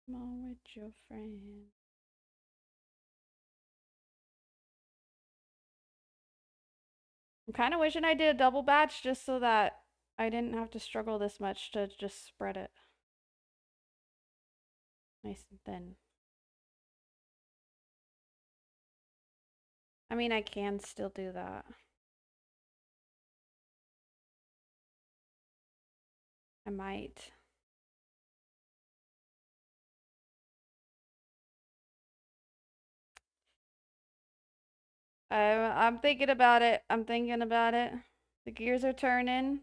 Speaker 1: Come on with your friend. I'm kind of wishing I did a double batch just so that I didn't have to struggle this much to just spread it. Nice and thin. I mean, I can still do that. I might. I'm thinking about it. I'm thinking about it. The gears are turning.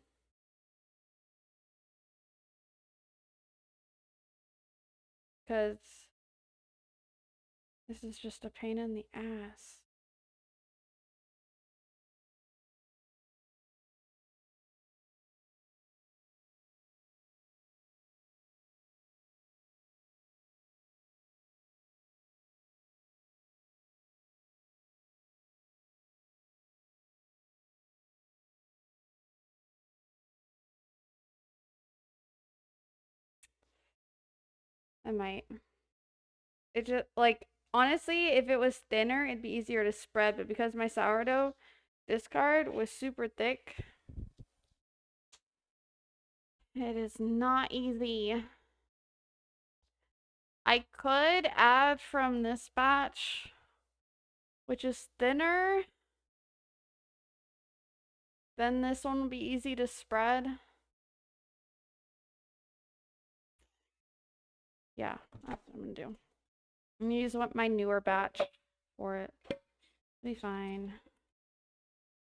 Speaker 1: Because this is just a pain in the ass. I might. It just, like, honestly, if it was thinner, it'd be easier to spread. But because my sourdough discard was super thick, it is not easy. I could add from this batch, which is thinner. Then this one will be easy to spread. Yeah, that's what I'm gonna do. I'm gonna use my newer batch for it. It'll be fine.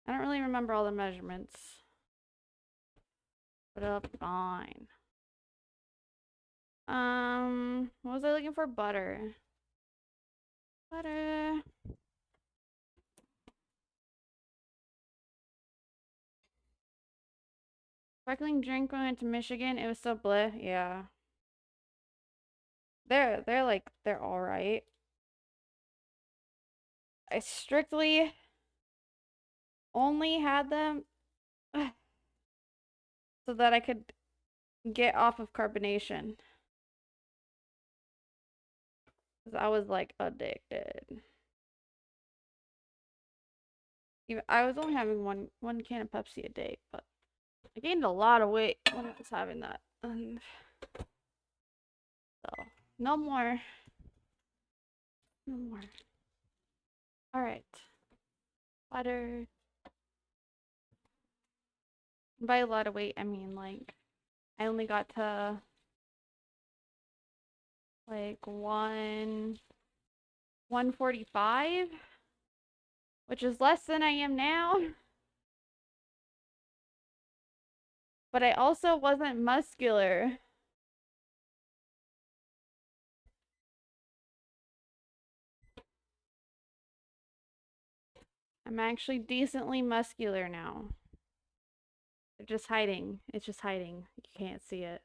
Speaker 1: I don't really remember all the measurements. Put up fine. What was I looking for? Butter. Butter. Sparkling drink when I went to Michigan. It was so bleh. Yeah. They're like they're all right. I strictly only had them so that I could get off of carbonation. Because I was like addicted. Even I was only having one can of Pepsi a day, but I gained a lot of weight when I was having that. And so no more. No more. Alright. Butter. By a lot of weight, I mean like I only got to like 145, which is less than I am now. But I also wasn't muscular. I'm actually decently muscular now. They're just hiding. It's just hiding. You can't see it.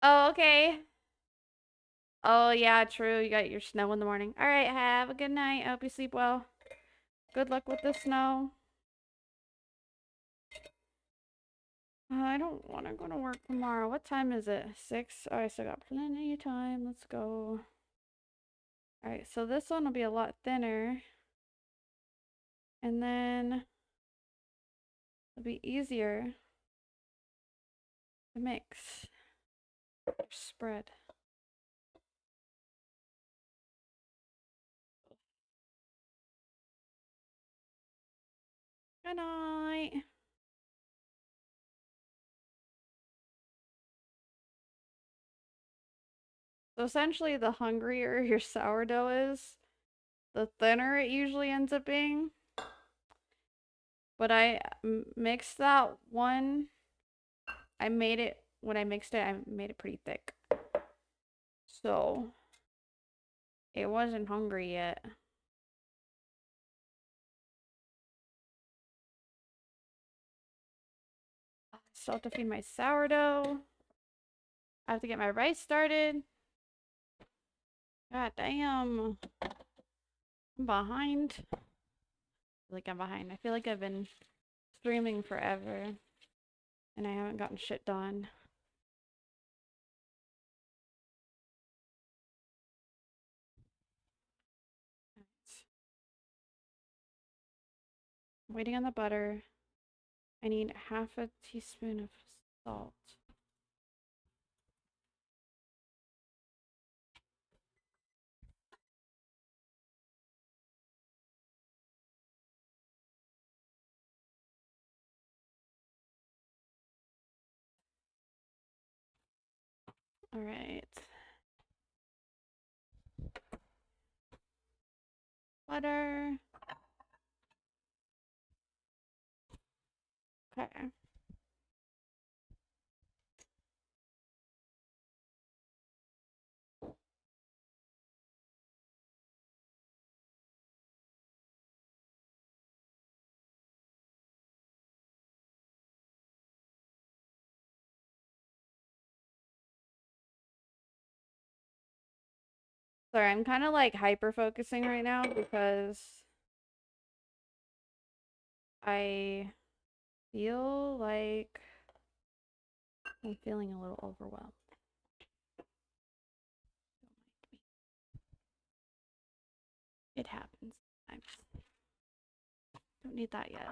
Speaker 1: Oh, okay. Oh, yeah, true. You got your snow in the morning. All right, have a good night. I hope you sleep well. Good luck with the snow. I don't want to go to work tomorrow. What time is it? 6? Oh, I still got plenty of time. Let's go. All right, so this one will be a lot thinner. And then it'll be easier to mix or spread. Good night. So essentially, the hungrier your sourdough is, the thinner it usually ends up being. But I mixed that one. I made it, when I mixed it, I made it pretty thick. So it wasn't hungry yet. I still have to feed my sourdough. I have to get my rice started. God damn. I'm behind. I feel like I'm behind. I feel like I've been streaming forever and I haven't gotten shit done. I'm waiting on the butter. I need half a teaspoon of salt. All right. Butter. Okay. Sorry, I'm kind of like hyper focusing right now because I feel like I'm feeling a little overwhelmed. It happens sometimes. Don't need that yet.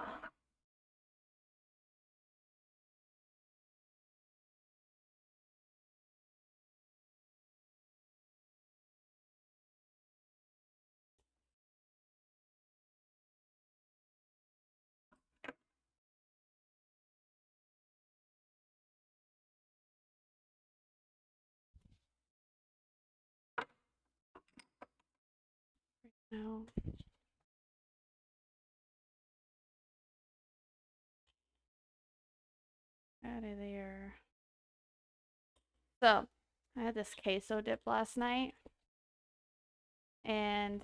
Speaker 1: No. Out of there. So, I had this queso dip last night, and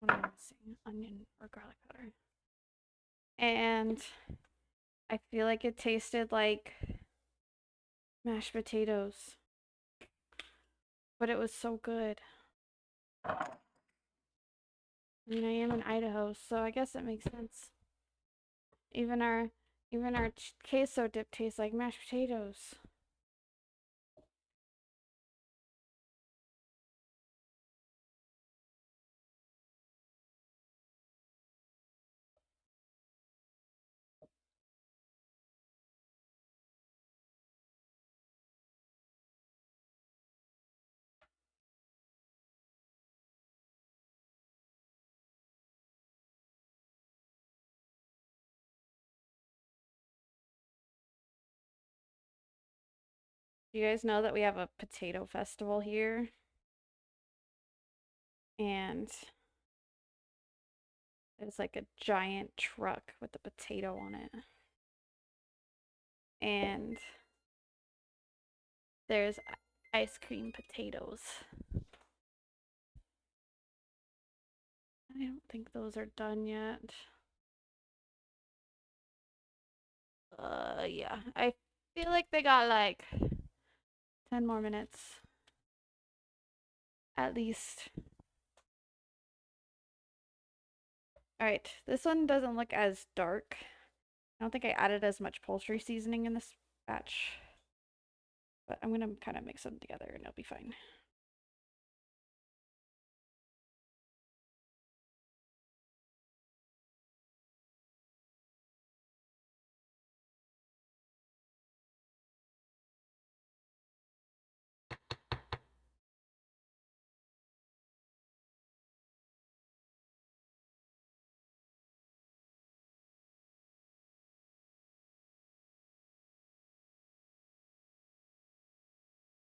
Speaker 1: what am I missing? Onion or garlic powder. And I feel like it tasted like mashed potatoes, but it was so good. I mean, I am in Idaho, so I guess it makes sense. Even our queso dip tastes like mashed potatoes. Do you guys know that we have a potato festival here? And it's like a giant truck with a potato on it. And there's ice cream potatoes. I don't think those are done yet. Yeah. I feel like they got like 10 more minutes. At least. Alright, this one doesn't look as dark. I don't think I added as much poultry seasoning in this batch. But I'm gonna kind of mix them together and it'll be fine.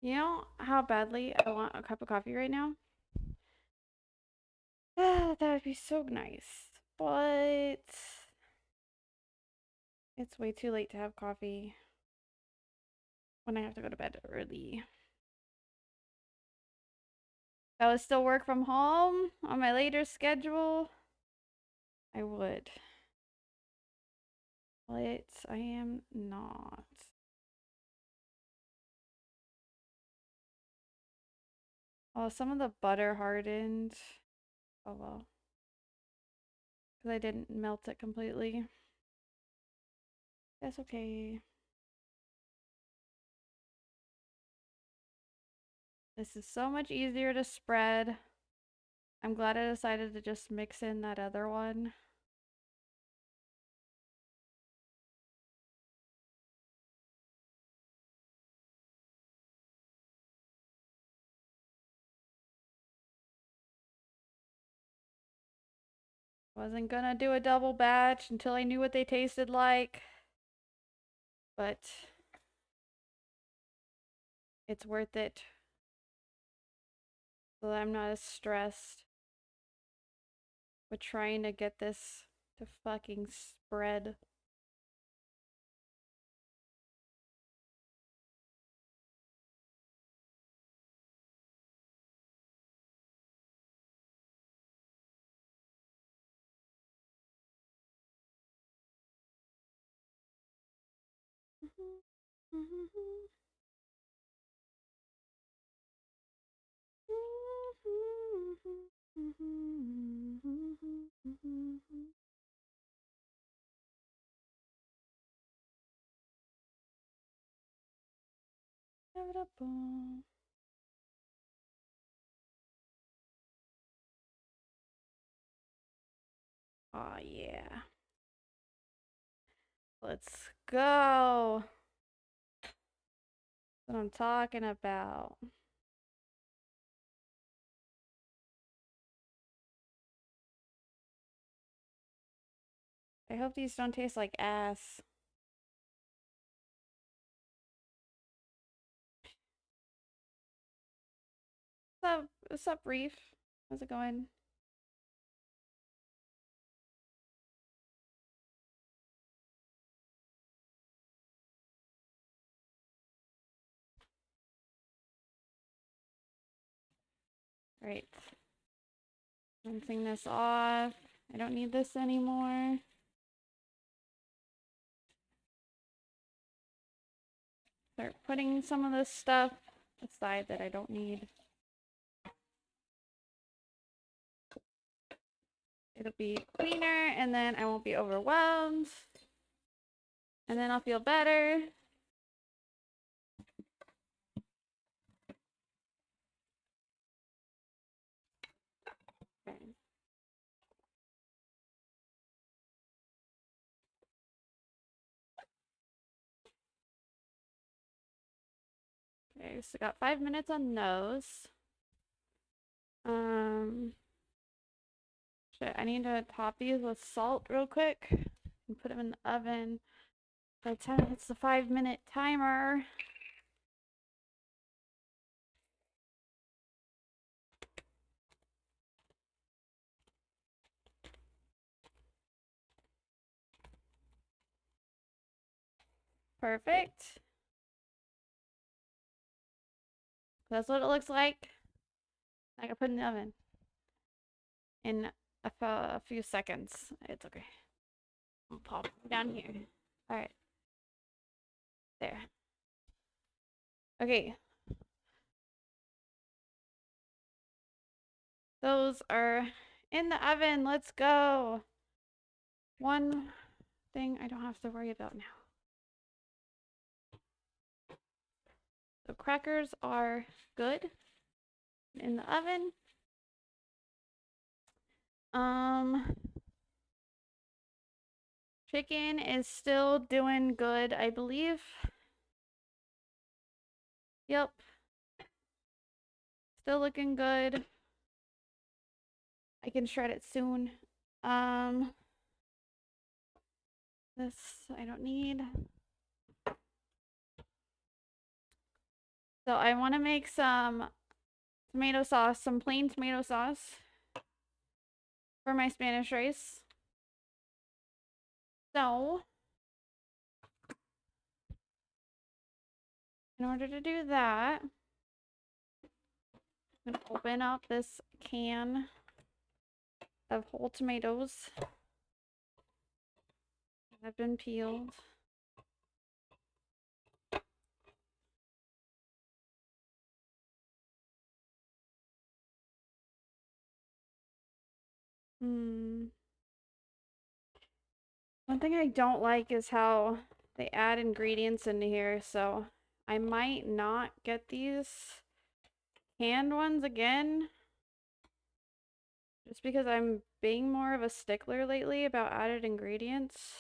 Speaker 1: You know how badly I want a cup of coffee right now? That would be so nice. But it's way too late to have coffee when I have to go to bed early. If I would still work from home on my later schedule, I would. But I am not. Oh, some of the butter hardened. Oh well. Because I didn't melt it completely. That's okay. This is so much easier to spread. I'm glad I decided to just mix in that other one. Wasn't gonna do a double batch until I knew what they tasted like. But it's worth it. So that I'm not as stressed with trying to get this to fucking spread. Oh yeah. Let's go. That's what I'm talking about. I hope these don't taste like ass. What's up, Reef? How's it going? Right. Rinsing this off. I don't need this anymore. Start putting some of this stuff aside that I don't need. It'll be cleaner and then I won't be overwhelmed. And then I'll feel better. Okay. Okay, so got 5 minutes on those. Shit, I need to top these with salt real quick and put them in the oven. By the time it hits the 5-minute timer. Perfect. That's what it looks like. I can put it in the oven in a few seconds. It's okay. I'll pop them down here. All right. There. Okay. Those are in the oven. Let's go. One thing I don't have to worry about now. The crackers are good in the oven. Chicken is still doing good, I believe. Yep. Still looking good. I can shred it soon. This I don't need. So I want to make some tomato sauce, some plain tomato sauce for my Spanish rice. So in order to do that, I'm gonna open up this can of whole tomatoes that have been peeled. One thing I don't like is how they add ingredients into here, so I might not get these canned ones again. Just because I'm being more of a stickler lately about added ingredients.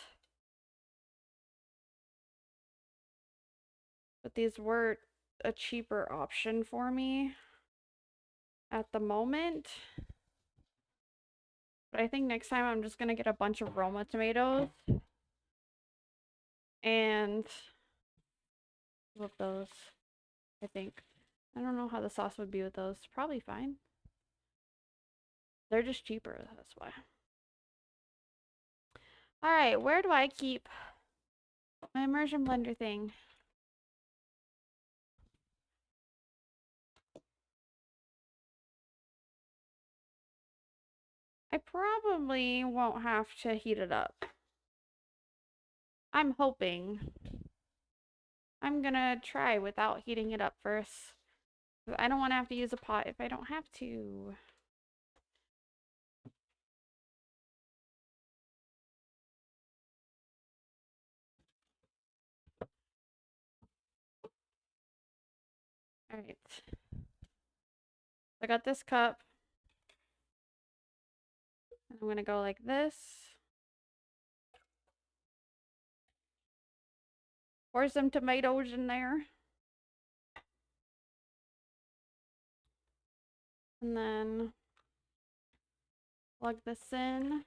Speaker 1: But these were a cheaper option for me at the moment. But I think next time I'm just gonna get a bunch of Roma tomatoes. And flip those, I think. I don't know how the sauce would be with those. Probably fine. They're just cheaper, that's why. Alright, where do I keep my immersion blender thing? I probably won't have to heat it up. I'm hoping. I'm gonna try without heating it up first. I don't want to have to use a pot if I don't have to. Alright. I got this cup. I'm gonna go like this. Pour some tomatoes in there. And then plug this in.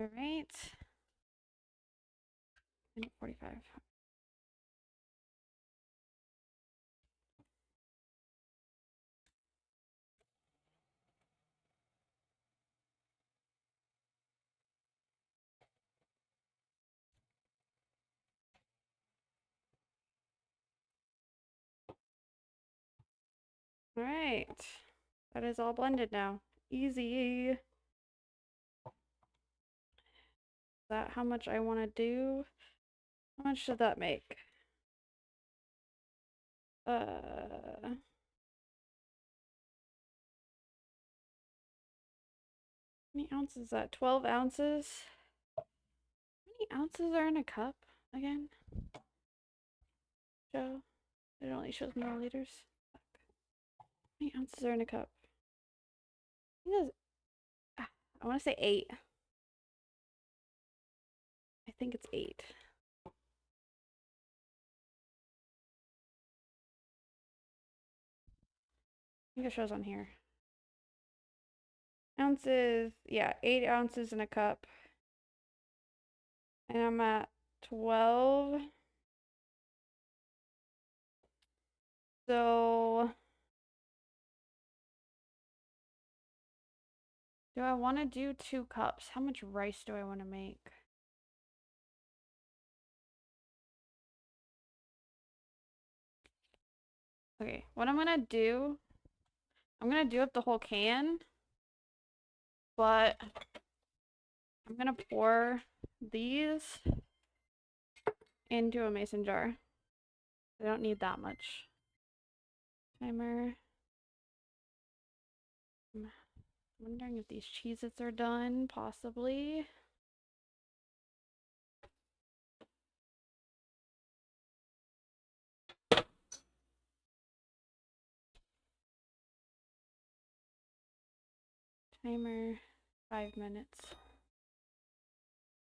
Speaker 1: All right. 45. All right. That is all blended now. Easy. Is that how much I want to do? How much should that make? How many ounces is that? 12 ounces? How many ounces are in a cup again? Joe? It only shows milliliters. How many ounces are in a cup? I want to say 8. I think it's 8. I think it shows on here. Ounces, yeah, 8 ounces in a cup. And I'm at 12. So, do I want to do 2 cups? How much rice do I want to make? Okay, what I'm gonna do, I'm gonna do up the whole can, but I'm gonna pour these into a mason jar. I don't need that much. Timer. I'm wondering if these Cheez-Its are done, possibly. Timer, 5 minutes.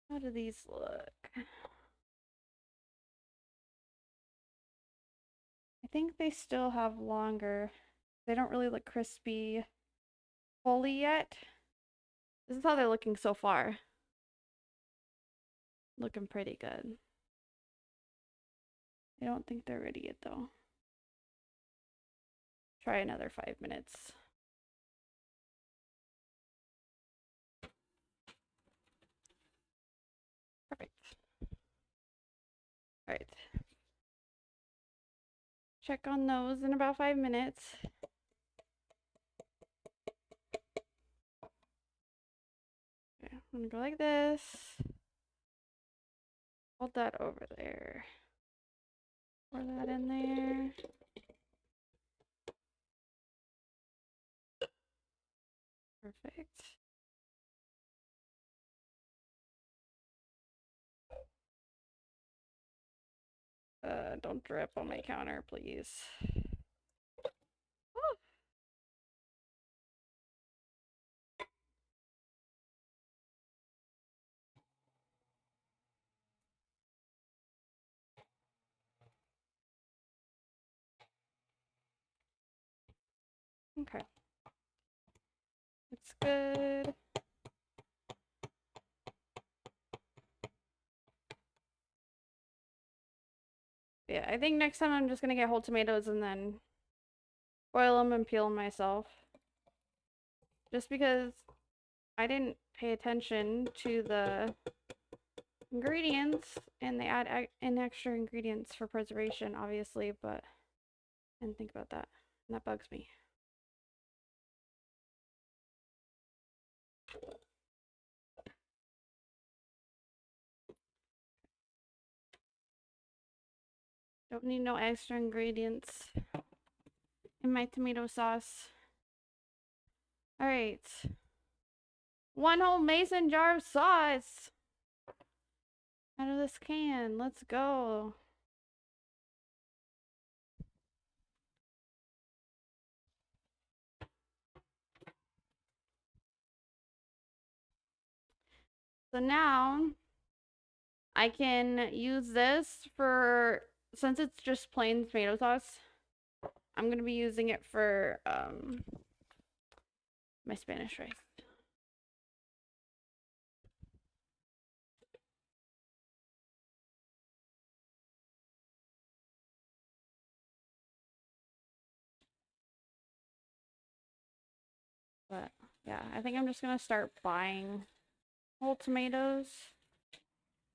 Speaker 1: How do these look? I think they still have longer. They don't really look crispy fully yet. This is how they're looking so far. Looking pretty good. I don't think they're ready yet though. Try another 5 minutes. Perfect. All right. Check on those in about 5 minutes. Okay, I'm gonna go like this. Hold that over there. Pour that in there. Perfect. Don't drip on my counter, please. Woo. Okay. It's good. Yeah, I think next time I'm just gonna get whole tomatoes and then boil them and peel them myself. Just because I didn't pay attention to the ingredients and they add in extra ingredients for preservation, obviously, but I didn't think about that. And that bugs me. Don't need no extra ingredients in my tomato sauce. All right. 1 whole mason jar of sauce out of this can. Let's go. So now I can use this for, since it's just plain tomato sauce, I'm going to be using it for my Spanish rice. But yeah, I think I'm just going to start buying whole tomatoes.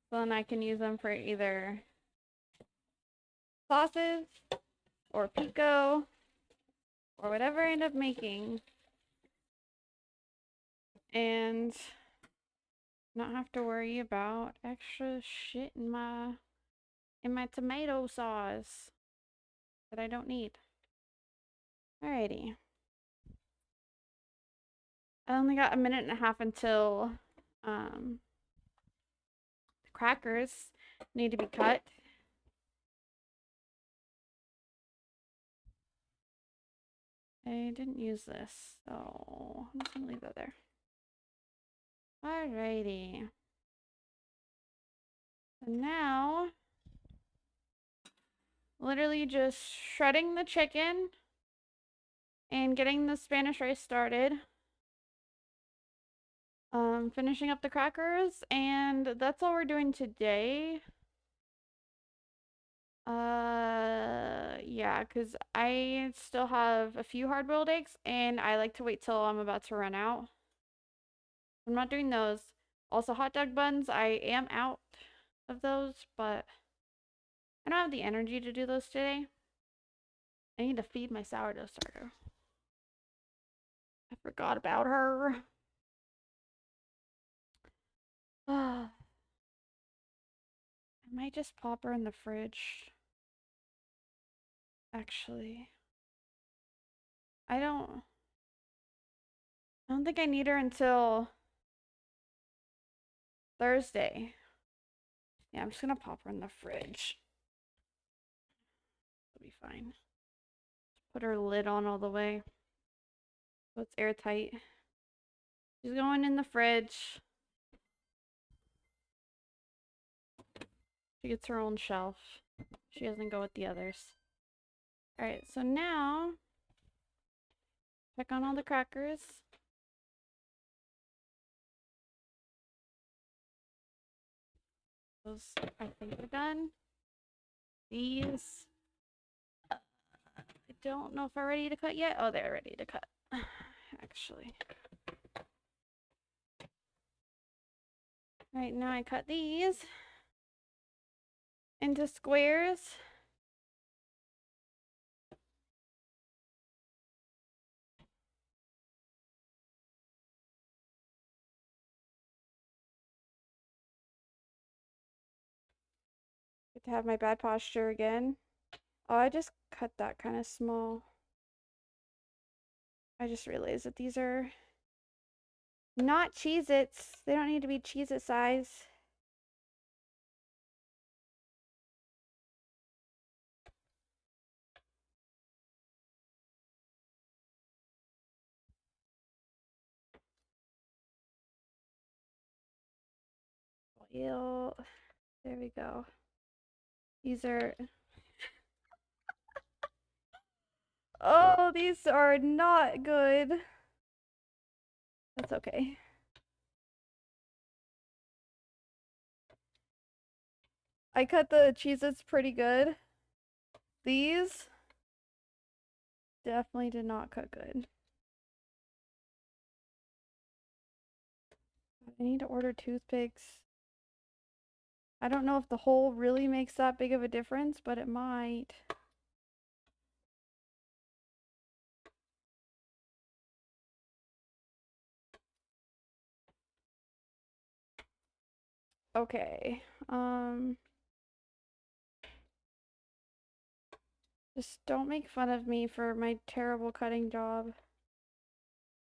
Speaker 1: So then I can use them for either sauces or pico or whatever I end up making, and not have to worry about extra shit in my tomato sauce that I don't need. Alrighty. I only got a minute and a half until the crackers need to be cut. I didn't use this, so I'm just gonna leave that there. Alrighty. So now, literally just shredding the chicken and getting the Spanish rice started. Finishing up the crackers, and that's all we're doing today. Yeah, because I still have a few hard-boiled eggs, and I like to wait till I'm about to run out. I'm not doing those. Also, hot dog buns, I am out of those, but I don't have the energy to do those today. I need to feed my sourdough starter. I forgot about her. I might just pop her in the fridge. Actually, I don't think I need her until Thursday. Yeah, I'm just gonna pop her in the fridge. It'll be fine. Put her lid on all the way so it's airtight. She's going in the fridge. She gets her own shelf. She doesn't go with the others. Alright, so now check on all the crackers. Those I think are done. These I don't know if they're ready to cut yet. Oh, they're ready to cut. Actually. Alright, now I cut these into squares. Good to have my bad posture again. Oh, I just cut that kind of small. I just realized that these are not Cheez-Its. They don't need to be Cheez-It size. Oil. There we go. These are... Oh, these are not good. That's okay. I cut the Cheez-Its pretty good. These definitely did not cut good. I need to order toothpicks. I don't know if the hole really makes that big of a difference, but it might. Okay. Just don't make fun of me for my terrible cutting job.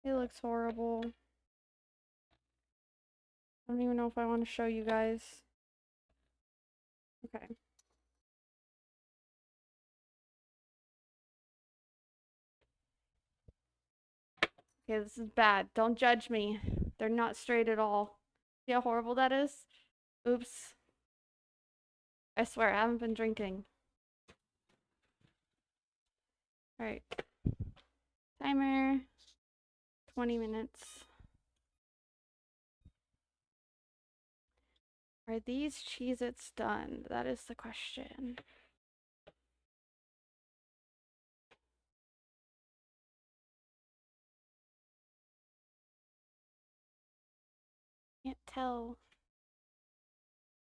Speaker 1: It looks horrible. I don't even know if I want to show you guys. Okay. Okay, this is bad. Don't judge me. They're not straight at all. See how horrible that is? Oops. I swear, I haven't been drinking. Alright. Timer. 20 minutes. Are these Cheez-Its done? That is the question. Can't tell.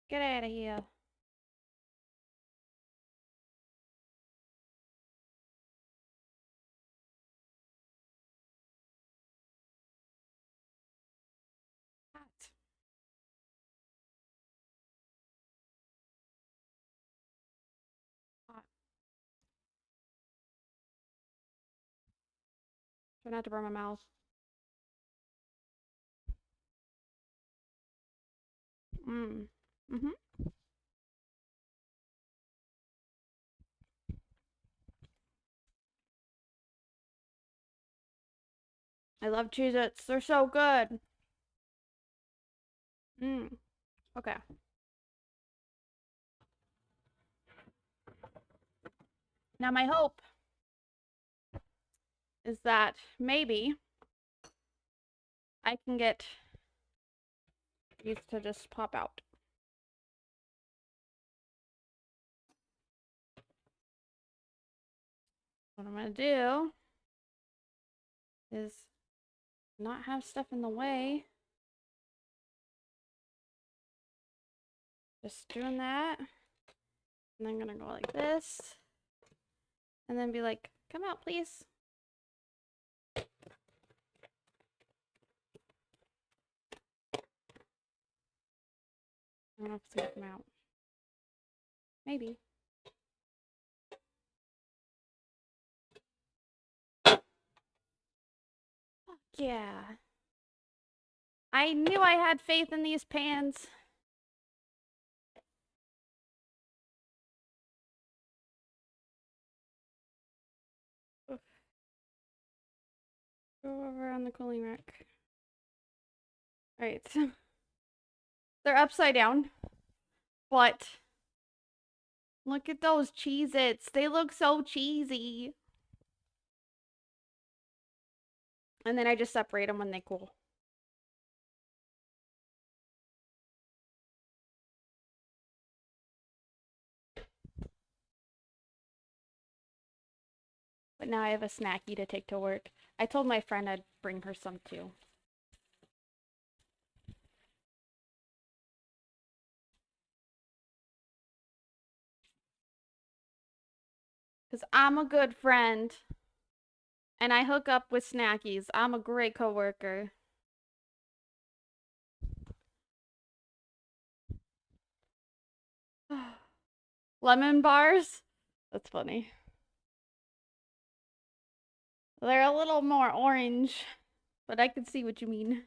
Speaker 1: Get out of here. Try not to burn my mouth. Mm-hmm. I love Cheez-Its. They're so good. Okay. Now my hope is that maybe I can get these to just pop out. What I'm gonna do is not have stuff in the way. Just doing that. And I'm gonna go like this. And then be like, come out, please. I don't know if it's gonna come out. Maybe. Fuck yeah. I knew I had faith in these pans. Oof. Go over on the cooling rack. Alright. They're upside down. But look at those Cheez-Its. They look so cheesy. And then I just separate them when they cool. But now I have a snacky to take to work. I told my friend I'd bring her some too. Because I'm a good friend. And I hook up with snackies. I'm a great coworker. Lemon bars? That's funny. They're a little more orange, but I can see what you mean.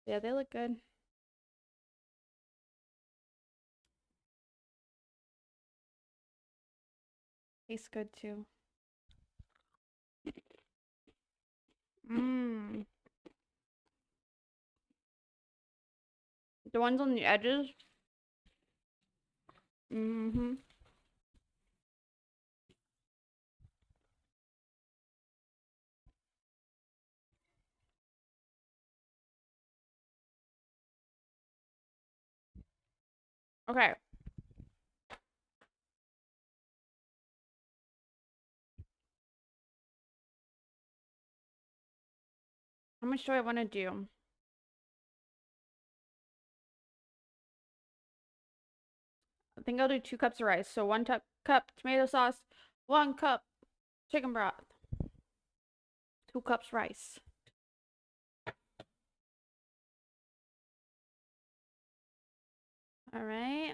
Speaker 1: Yeah, they look good. Tastes good too. Mmm. The ones on the edges? Mm-hmm. Okay. How much do I want to do? I think I'll do 2 cups of rice. So 1 cup tomato sauce, 1 cup chicken broth, 2 cups rice. All right.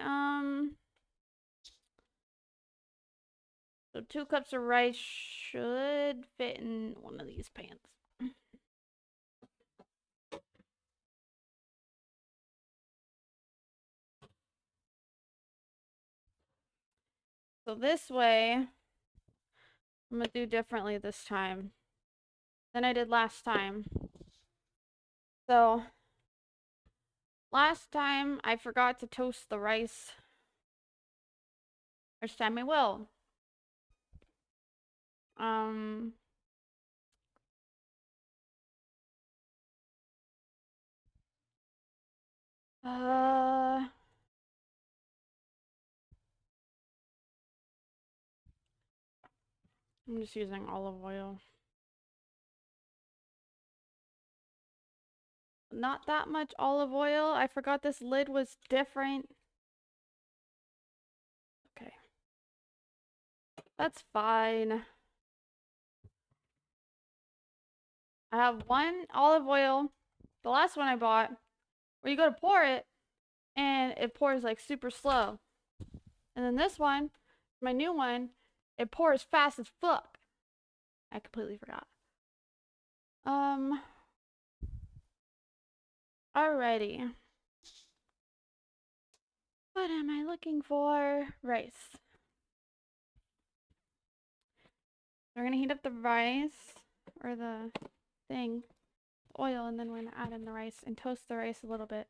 Speaker 1: So 2 cups of rice should fit in one of these pans. So this way, I'm gonna do differently this time than I did last time. So last time I forgot to toast the rice. This time I will. I'm just using olive oil. Not that much olive oil. I forgot this lid was different. Okay. That's fine. I have 1 olive oil. The last one I bought, where you go to pour it, and it pours like super slow. And then this one, my new one, it pours fast as fuck. I completely forgot. Um, alrighty. What am I looking for? Rice. We're gonna heat up the rice or the thing, oil, and then we're gonna add in the rice and toast the rice a little bit.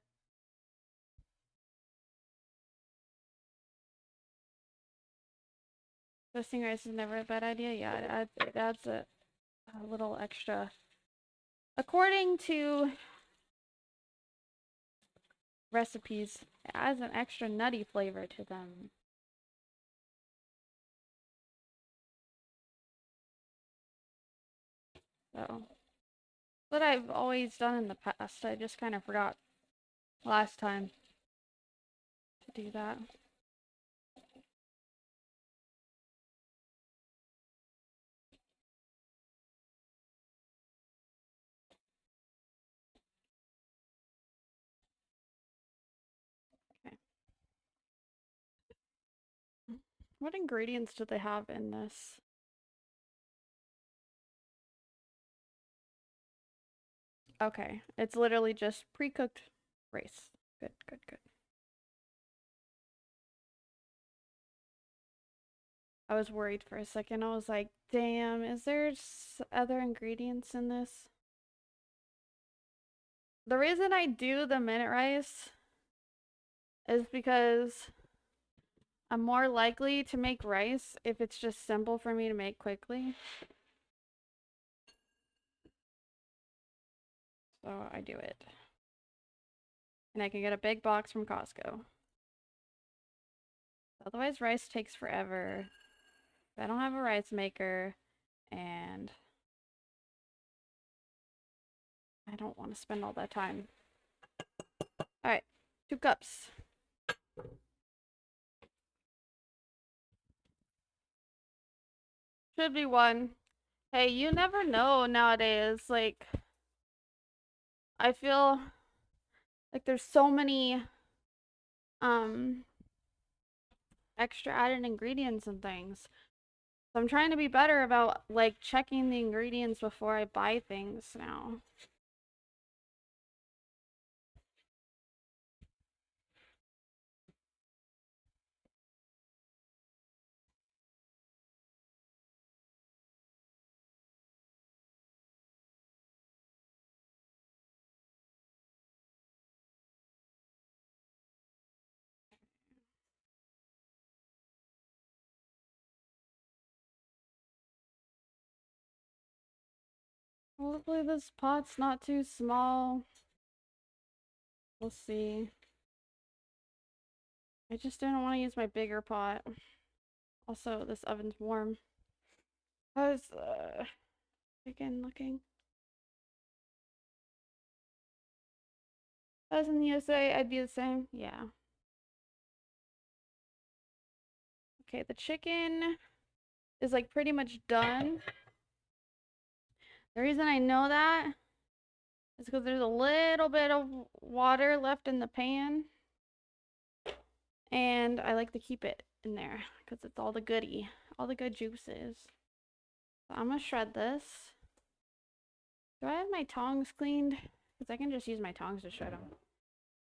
Speaker 1: Toasting rice is never a bad idea. Yeah, it adds a little extra. According to recipes, it adds an extra nutty flavor to them. So, what I've always done in the past, I just kind of forgot last time to do that. Okay. What ingredients do they have in this? Okay, it's literally just pre-cooked rice. Good, good, good. I was worried for a second. I was like, damn, is there other ingredients in this? The reason I do the minute rice is because I'm more likely to make rice if it's just simple for me to make quickly. So I do it. And I can get a big box from Costco. Otherwise, rice takes forever. I don't have a rice maker, and I don't want to spend all that time. Alright, 2 cups. Should be 1. Hey, you never know nowadays. Like, I feel like there's so many um extra added ingredients and things. So I'm trying to be better about like checking the ingredients before I buy things now. Hopefully this pot's not too small. We'll see. I just didn't want to use my bigger pot. Also, this oven's warm. How's chicken looking? If I was in the USA, I'd be the same. Yeah. Okay, the chicken is like pretty much done. The reason I know that is because there's a little bit of water left in the pan. And I like to keep it in there because it's all the goodie, all the good juices. So I'm gonna shred this. Do I have my tongs cleaned? Because I can just use my tongs to shred them.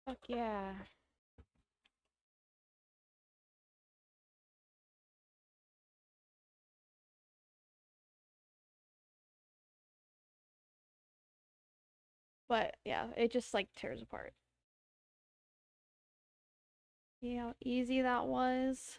Speaker 1: Fuck yeah. But yeah, it just like tears apart. See how easy that was?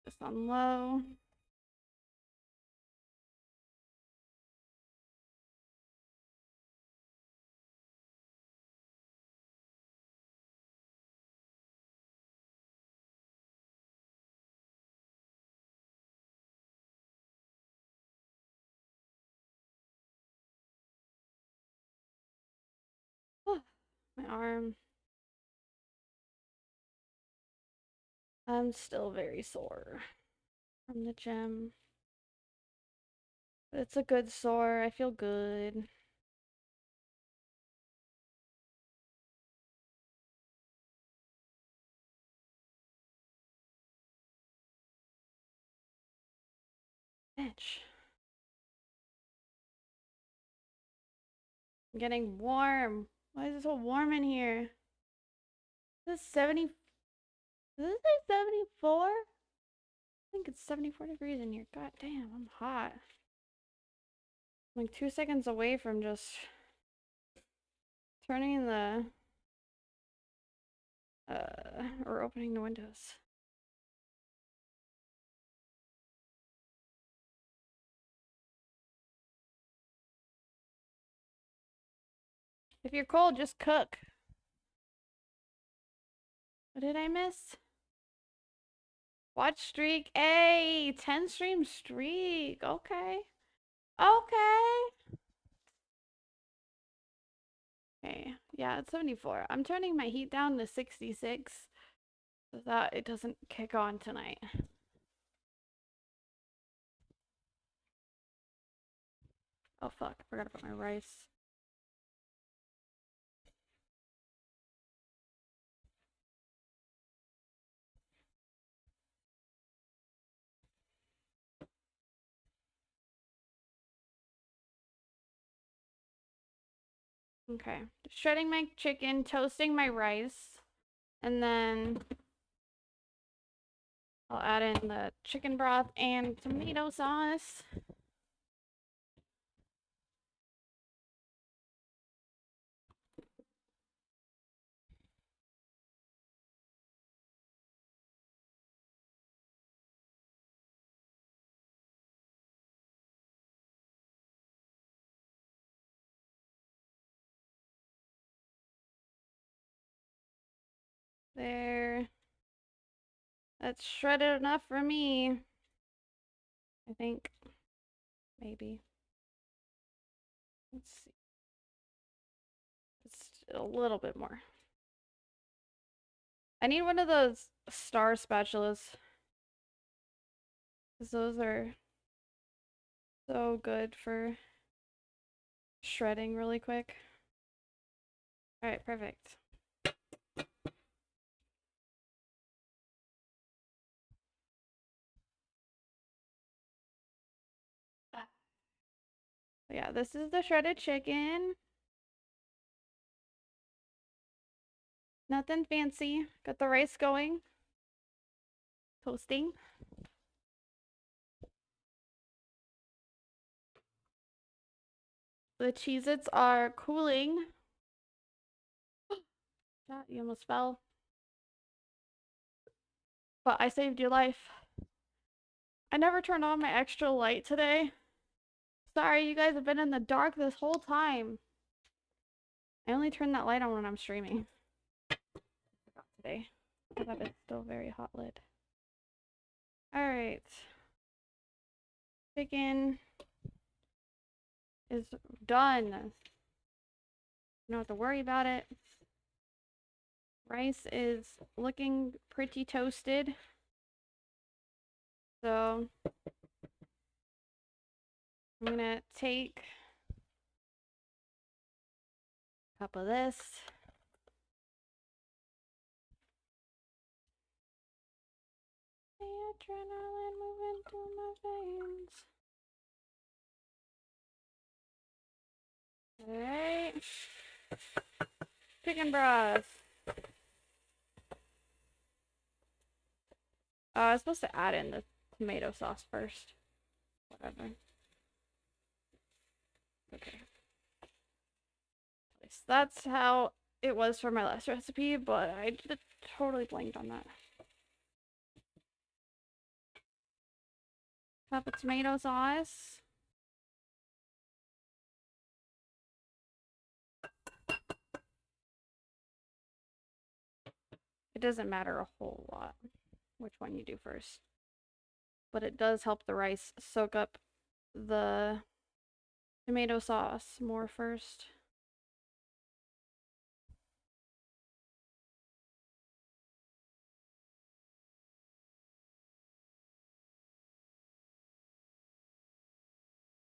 Speaker 1: Just on low. My arm. I'm still very sore from the gym. But it's a good sore. I feel good. Bitch. I'm getting warm. Why is it so warm in here? This is 70. Does it say 74? I think it's 74 degrees in here. God damn, I'm hot. I'm like 2 seconds away from just turning the or opening the windows. If you're cold, just cook. What did I miss? Watch streak. Hey, 10 stream streak. Okay. Okay. Okay. Yeah, it's 74. I'm turning my heat down to 66 so that it doesn't kick on tonight. Oh fuck, I forgot to put my rice. Okay. Shredding my chicken, toasting my rice, and then I'll add in the chicken broth and tomato sauce. There. That's shredded enough for me. I think. Maybe. Let's see. Just a little bit more. I need one of those star spatulas. Because those are so good for shredding really quick. Alright, perfect. Yeah, this is the shredded chicken. Nothing fancy. Got the rice going. Toasting. The Cheez-Its are cooling. You almost fell. But I saved your life. I never turned on my extra light today. Sorry, you guys have been in the dark this whole time. I only turn that light on when I'm streaming. I forgot today. But it's still very hot lit. Alright. Chicken is done. Don't have to worry about it. Rice is looking pretty toasted. So I'm gonna take a cup of this. The adrenaline moving through my veins. Alright. Chicken broth. I was supposed to add in the tomato sauce first. Whatever. Okay. So that's how it was for my last recipe, but I totally blanked on that. Cup of tomato sauce. It doesn't matter a whole lot which one you do first, but it does help the rice soak up the tomato sauce more first.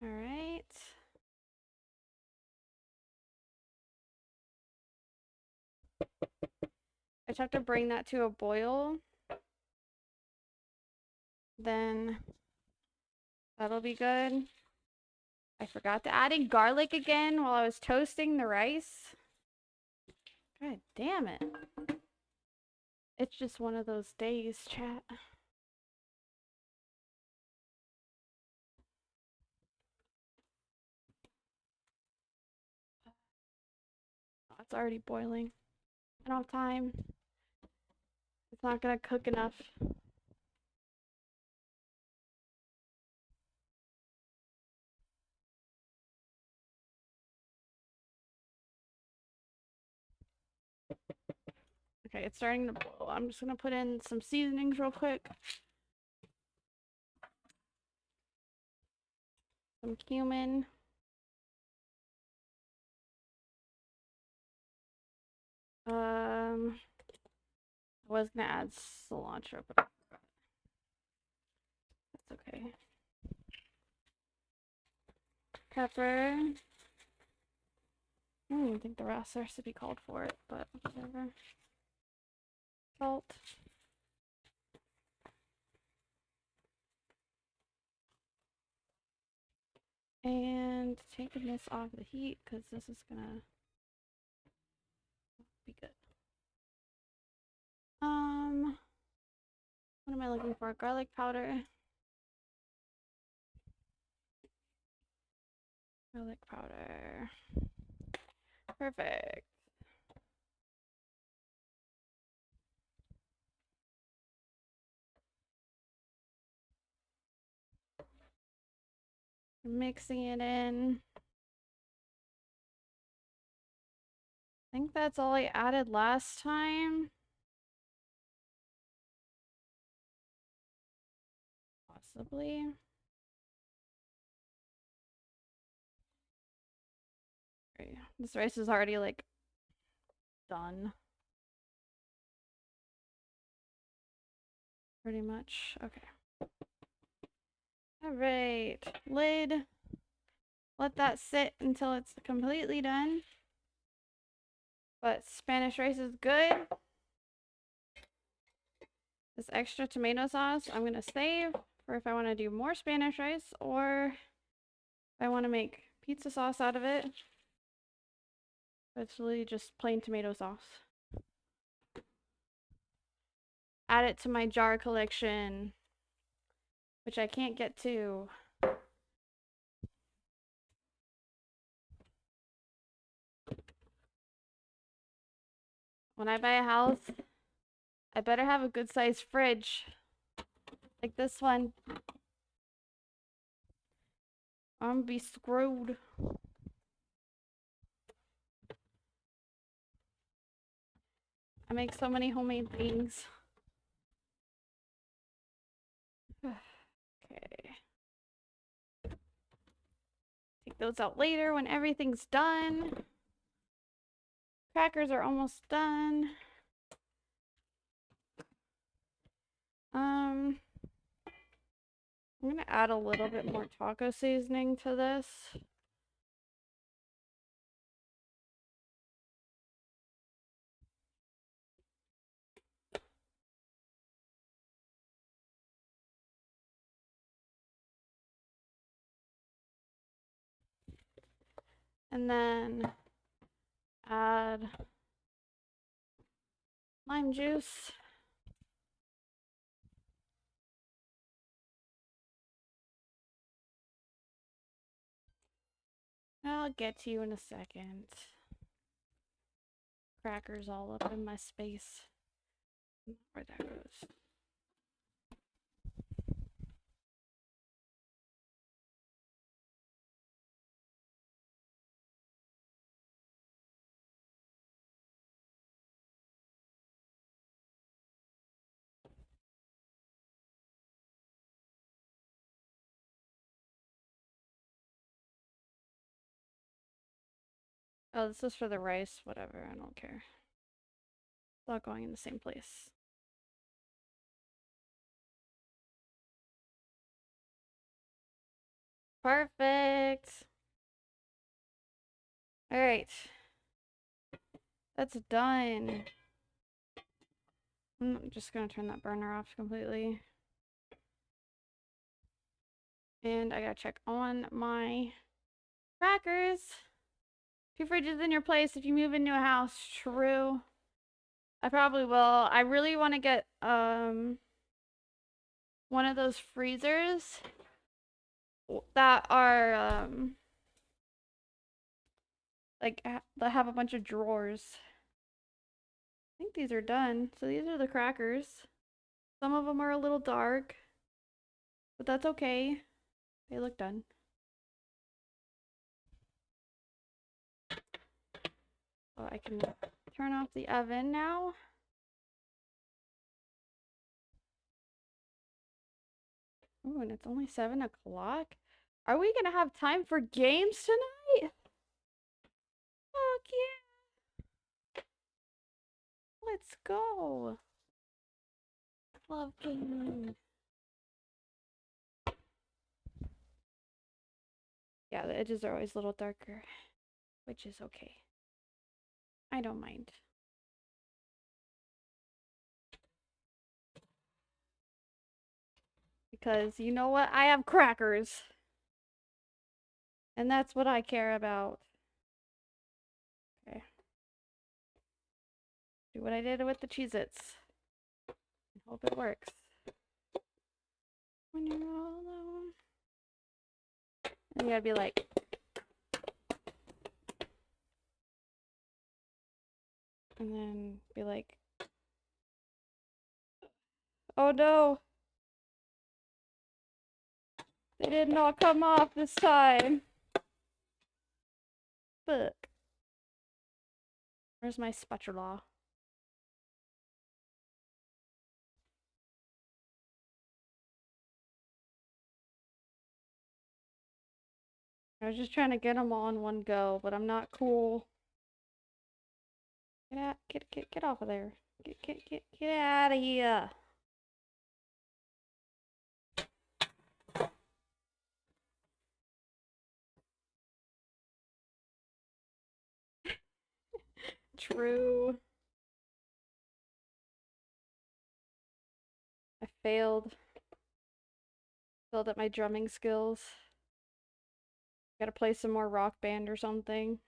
Speaker 1: All right. I just have to bring that to a boil. Then that'll be good. I forgot to add in garlic again while I was toasting the rice. God damn it. It's just one of those days, chat. Oh, it's already boiling. I don't have time. It's not gonna cook enough. Okay, it's starting to boil. I'm just gonna put in some seasonings real quick. Some cumin. I was gonna add cilantro, but that's okay. Pepper. I don't even think the recipe called for it, but whatever. Salt. And taking this off the heat because this is gonna be good. What am I looking for? Garlic powder. Garlic powder. Perfect. Mixing it in. I think that's all I added last time. Possibly. Okay. This rice is already like done. Pretty much. Okay. All right. Lid. Let that sit until it's completely done. But Spanish rice is good. This extra tomato sauce I'm going to save for if I want to do more Spanish rice or if I want to make pizza sauce out of it. It's really just plain tomato sauce. Add it to my jar collection, which I can't get to. When I buy a house, I better have a good sized fridge. Like this one. I'm gonna be screwed. I make so many homemade things. Okay. Take those out later when everything's done. Crackers are almost done. I'm gonna add a little bit more taco seasoning to this. And then add lime juice. I'll get to you in a second. Crackers all up in my space. Where that goes. Oh, this is for the rice, whatever, I don't care. It's all going in the same place. Perfect. All right. That's done. I'm just gonna turn that burner off completely. And I gotta check on my crackers. 2 fridges in your place if you move into a house. True. I probably will. I really want to get one of those freezers that are like that have a bunch of drawers. I think these are done. So these are the crackers. Some of them are a little dark, but that's okay. They look done. So I can turn off the oven now. Oh, and it's only 7 o'clock. Are we gonna have time for games tonight? Fuck yeah. Let's go. Love gaming. Yeah, the edges are always a little darker, which is okay. I don't mind. Because you know what? I have crackers. And that's what I care about. Okay. Do what I did with the Cheez-Its. Hope it works. When you're all alone. And you gotta be like. And then be like. Oh no. They did not come off this time. Fuck. Where's my spatula? I was just trying to get them all in one go, but I'm not cool. Get off of there. Get out of here. True. I failed. Failed at my drumming skills. Gotta play some more Rock Band or something.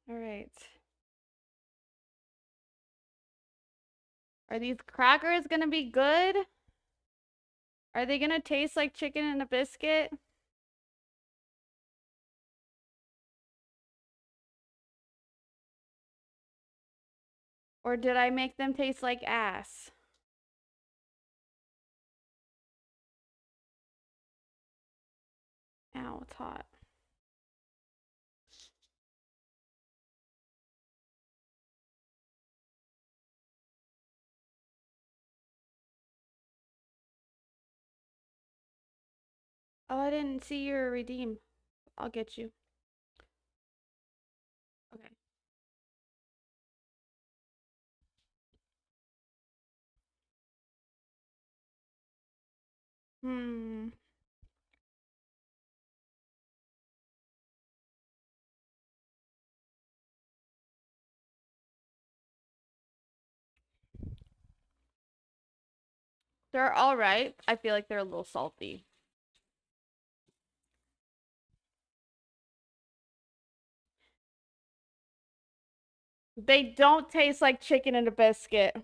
Speaker 1: Alright. Are these crackers gonna be good? Are they gonna taste like chicken and a biscuit? Or did I make them taste like ass? Ow, it's hot. Oh, I didn't see your redeem. I'll get you. Okay. Hmm. They're alright. I feel like they're a little salty. They don't taste like chicken and a biscuit.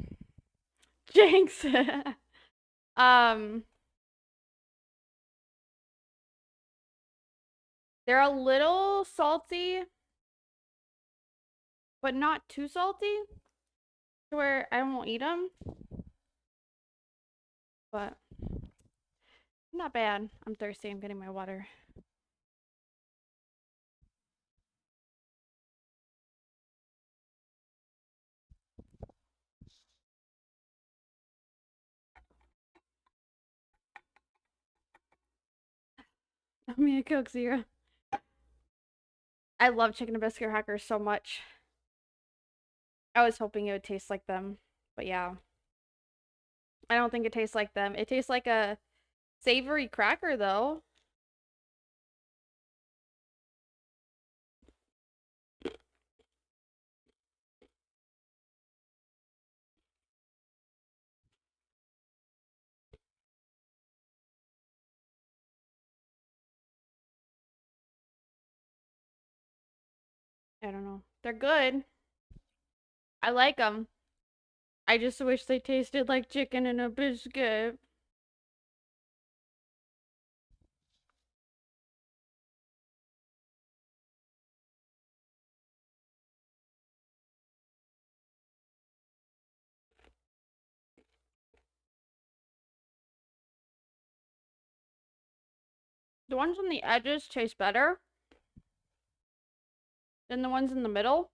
Speaker 1: Jinx. They're a little salty, but not too salty to where I won't eat them. But not bad. I'm thirsty. I'm getting my water. I mean, a Coke Zero. I love chicken and biscuit crackers so much. I was hoping it would taste like them, but yeah. I don't think it tastes like them. It tastes like a savory cracker, though. I don't know. They're good. I like them. I just wish they tasted like chicken and a biscuit. The ones on the edges taste better than the ones in the middle.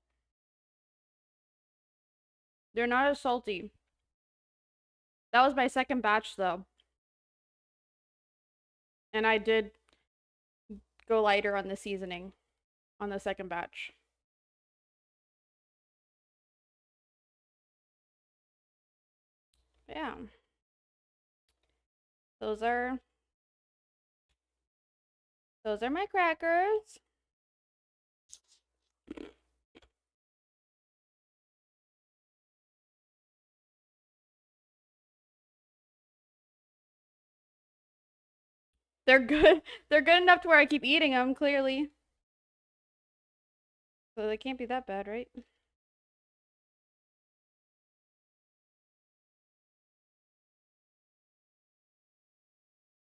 Speaker 1: They're not as salty. That was my second batch, though. And I did go lighter on the seasoning on the second batch. Yeah. Those are my crackers. They're good. They're good enough to where I keep eating them, clearly. So they can't be that bad, right?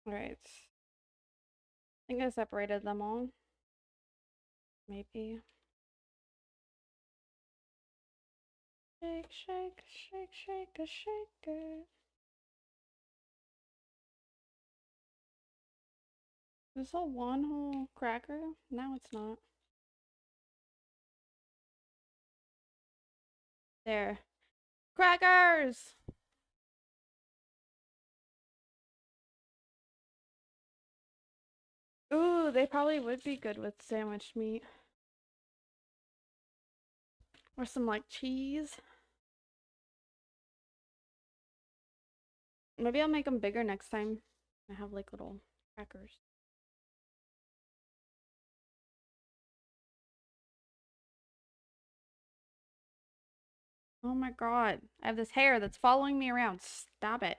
Speaker 1: Alright. I think I separated them all. Maybe. Shake, shake, shake, shake, a shaker. Is this all one whole cracker? No, it's not. There. Crackers! Ooh, they probably would be good with sandwich meat. Or some like cheese. Maybe I'll make them bigger next time. I have like little crackers. Oh my god. I have this hair that's following me around. Stop it.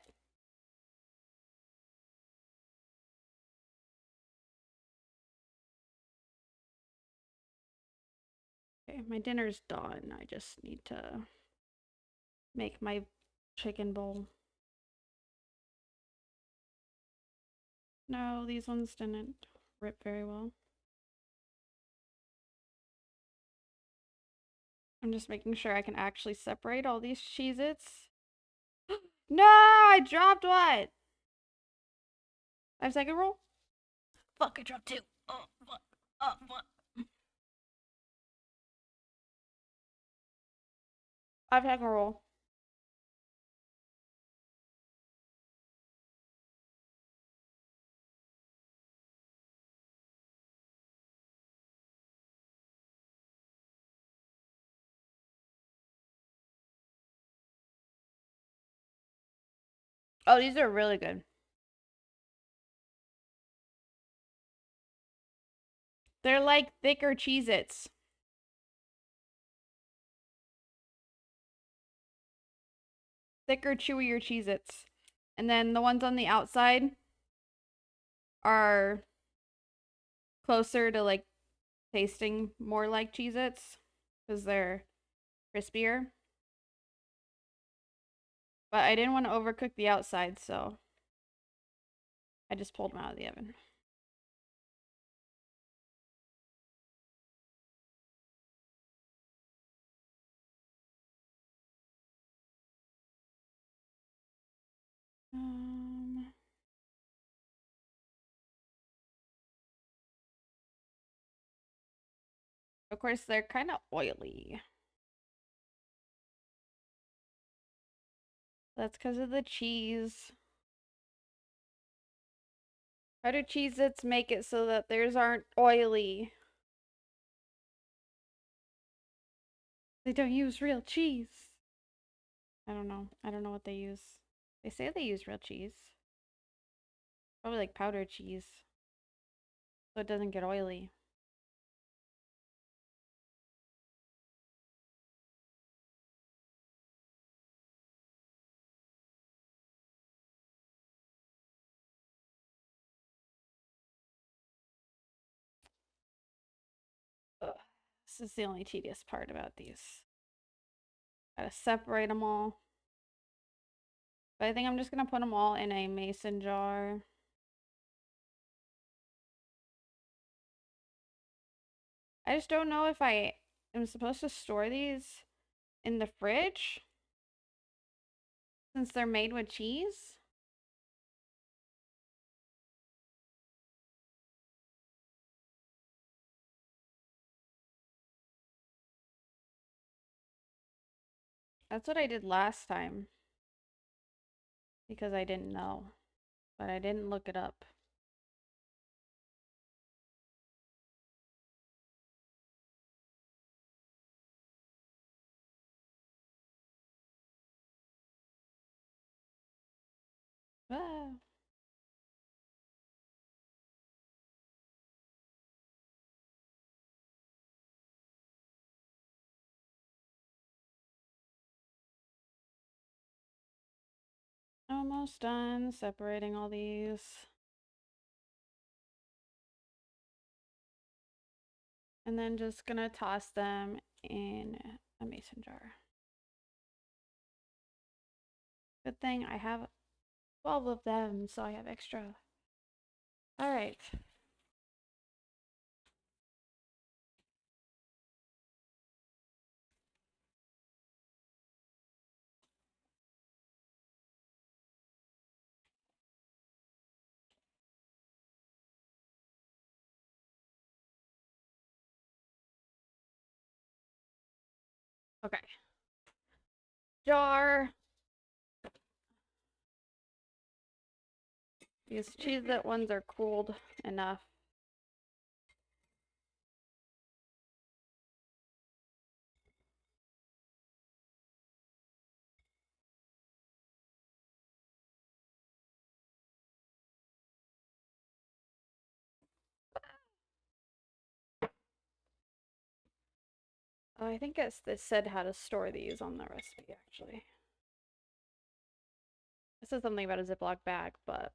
Speaker 1: Okay, my dinner's done. I just need to make my chicken bowl. No, these ones didn't rip very well. I'm just making sure I can actually separate all these Cheez-Its. No, I dropped what? 5-second rule? Fuck, I dropped two. Oh, fuck. Oh, fuck. 5-second rule. Oh, these are really good. They're like thicker Cheez-Its. Thicker, chewier Cheez-Its. And then the ones on the outside are closer to like tasting more like Cheez-Its because they're crispier. But I didn't want to overcook the outside, so I just pulled them out of the oven. Of course, they're kind of oily. That's because of the cheese. How do Cheez-Its make it so that theirs aren't oily? They don't use real cheese. I don't know. I don't know what they use. They say they use real cheese. Probably like powdered cheese. So it doesn't get oily. Ugh. This is the only tedious part about these. Gotta separate them all. But I think I'm just gonna put them all in a mason jar. I just don't know if I am supposed to store these in the fridge since they're made with cheese. That's what I did last time because I didn't know, but I didn't look it up. Ah. Almost done separating all these. And then just gonna toss them in a mason jar. Good thing I have 12 of them, so I have extra. All right. Okay. Jar. These Cheez-It ones are cooled enough. Oh, I think it said how to store these on the recipe, actually. It says something about a Ziploc bag, but...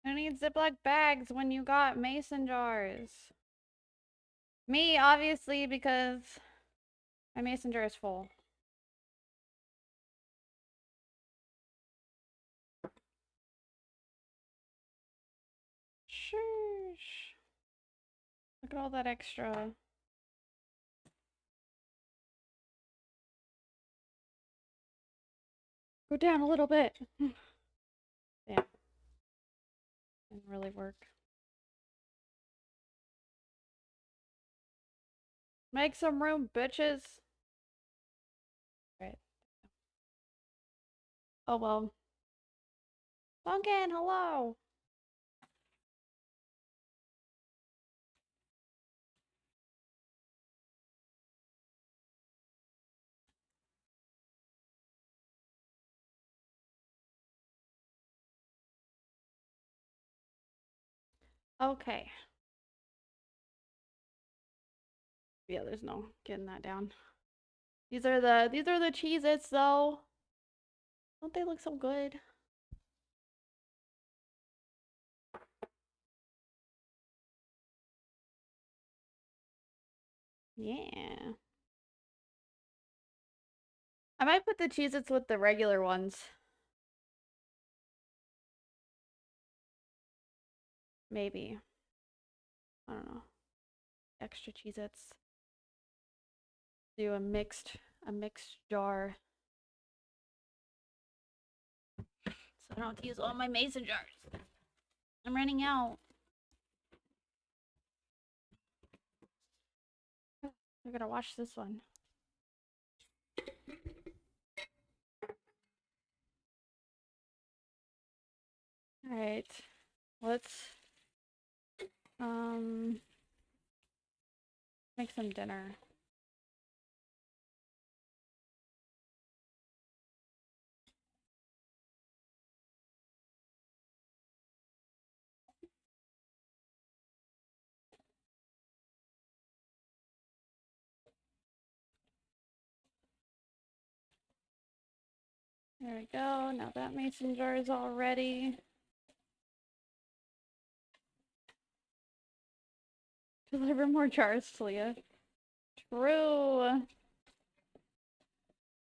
Speaker 1: Who needs Ziploc bags when you got mason jars? Me, obviously, because my mason jar is full. Shush. Look at all that extra. Go down a little bit. Yeah. Didn't really work. Make some room, bitches. Right. Oh well. Duncan, hello. Okay. Yeah, there's no getting that down. These are the Cheez-Its though. Don't they look so good? Yeah. I might put the Cheez-Its with the regular ones. Maybe. I don't know. Extra Cheez-Its. Do a mixed jar. So I don't have to use all my mason jars. I'm running out. I gotta wash this one. All right. Let's make some dinner. There we go. Now that mason jar is all ready. Deliver more jars, Talia. True.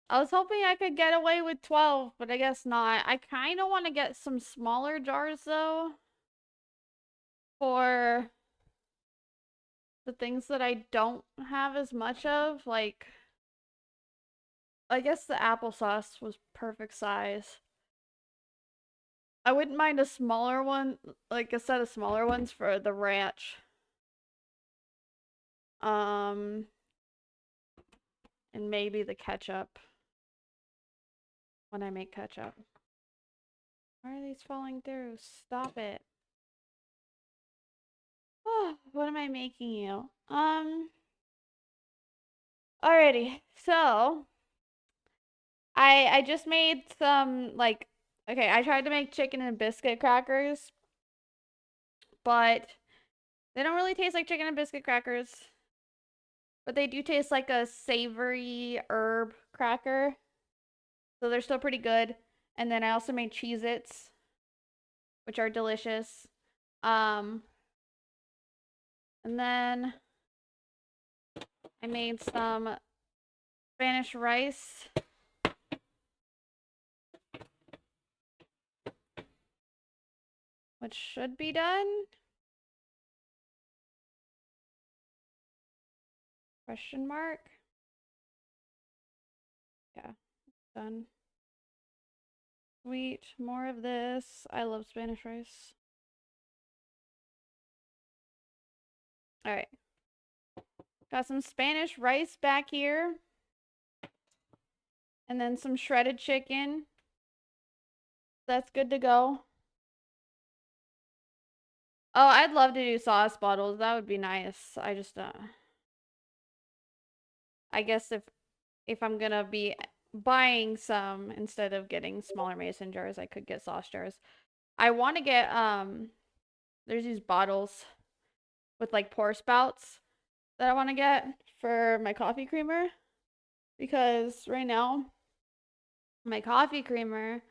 Speaker 1: I was hoping I could get away with 12, but I guess not. I kind of want to get some smaller jars, though. For the things that I don't have as much of. Like, I guess the applesauce was perfect size. I wouldn't mind a smaller one, like a set of smaller ones for the ranch. And maybe the ketchup. When I make ketchup. Why are these falling through? Stop it. Oh, what am I making you? Alrighty. So, I just made some, like, okay, I tried to make chicken and biscuit crackers, but they don't really taste like chicken and biscuit crackers. But they do taste like a savory herb cracker. So they're still pretty good. And then I also made Cheez-Its, which are delicious. And then I made some Spanish rice. Which should be done. Question mark. Yeah, done. Sweet, more of this. I love Spanish rice. Alright. Got some Spanish rice back here. And then some shredded chicken. That's good to go. Oh, I'd love to do sauce bottles. That would be nice. I just I guess if I'm gonna be buying some instead of getting smaller mason jars, I could get sauce jars. I want to get there's these bottles with like pour spouts that I want to get for my coffee creamer, because right now my coffee creamer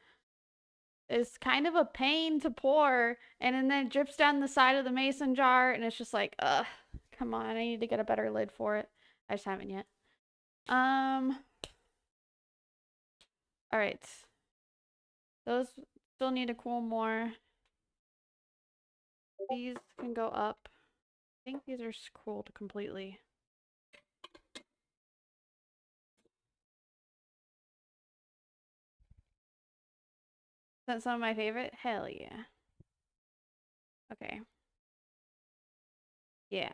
Speaker 1: is kind of a pain to pour, and then it drips down the side of the mason jar, and it's just like, ugh, come on, I need to get a better lid for it. I just haven't yet. All right. Those still need to cool more. These can go up. I think these are cooled completely. That's some of my favorite? Hell yeah. Okay. Yeah.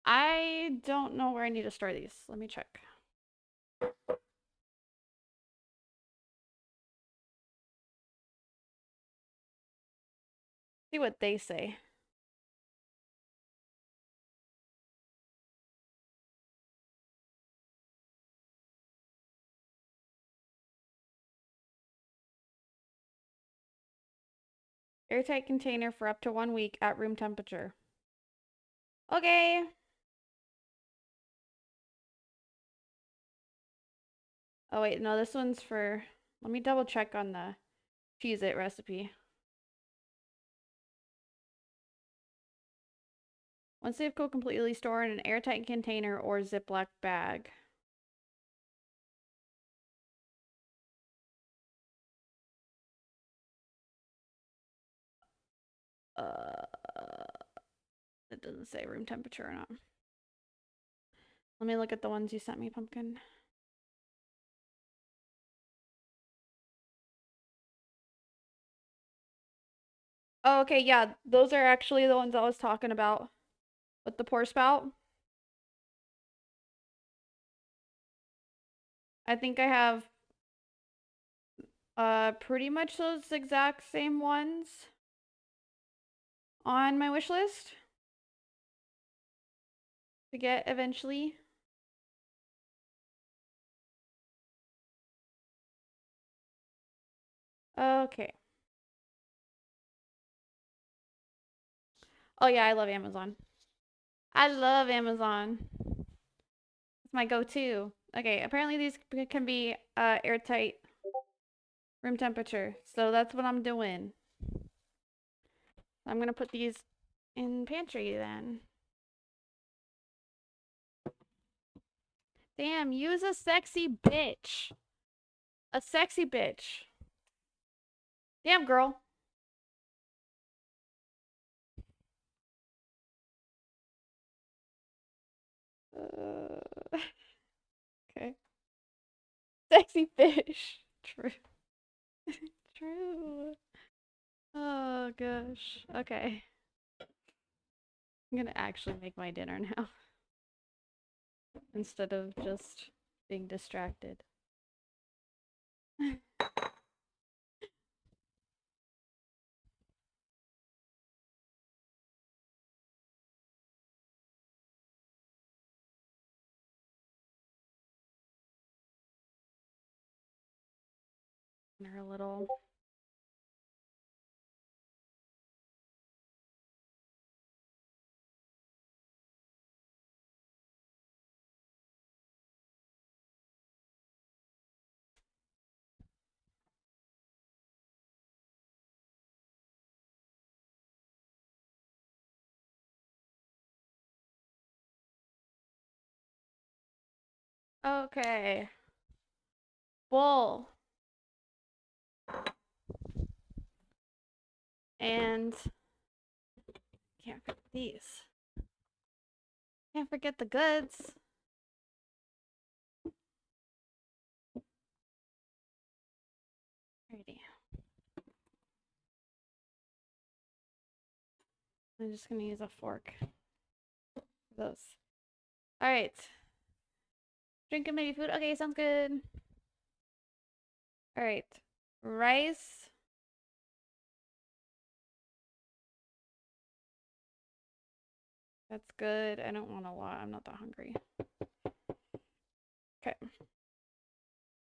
Speaker 1: I don't know where I need to store these. Let me check. See what they say. Airtight container for up to 1 week at room temperature. Okay. Oh wait, no, this one's for... Let me double check on the Cheez-It recipe. Once they've cooled completely, store in an airtight container or Ziploc bag. It doesn't say room temperature or not. Let me look at the ones you sent me, Pumpkin. Oh, okay, yeah, those are actually the ones I was talking about with the pour spout. I think I have pretty much those exact same ones on my wish list to get eventually. Okay. Oh yeah, I love Amazon. I love Amazon. It's my go-to. Okay, apparently these can be airtight Room temperature. So that's what I'm doing. I'm gonna put these in pantry then. Damn, use a sexy bitch. A sexy bitch. Damn, girl. Okay. Sexy fish. True. True. Oh gosh. Okay. I'm gonna actually make my dinner now instead of just being distracted. Her little. Okay. Bowl. And can't forget these. Can't forget the goods. Alrighty. I'm just gonna use a fork for those. Alright. Drinking maybe food. Okay, sounds good. Alright. Rice. That's good. I don't want a lot. I'm not that hungry. Okay.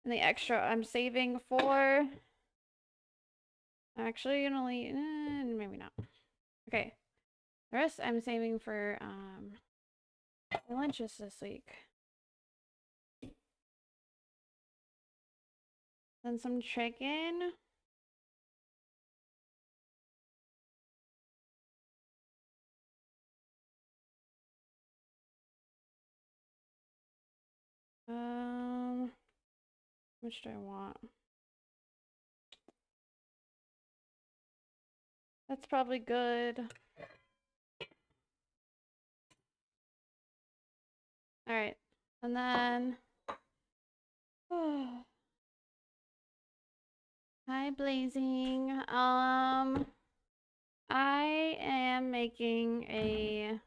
Speaker 1: And the extra I'm saving for. Actually, only maybe not. Okay. The rest I'm saving for my lunches this week. Then some chicken. How much do I want? That's probably good. All right. And then hi Blazing. I am making a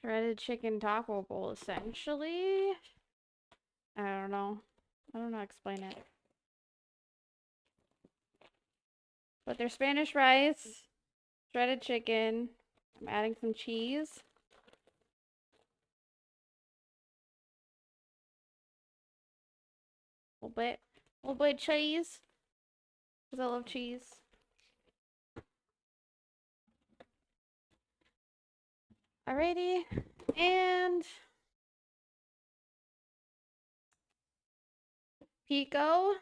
Speaker 1: shredded chicken taco bowl essentially. I don't know. I don't know how to explain it. But they're Spanish rice, shredded chicken. I'm adding some cheese. A little bit of cheese. Because I love cheese. Alrighty. And pico.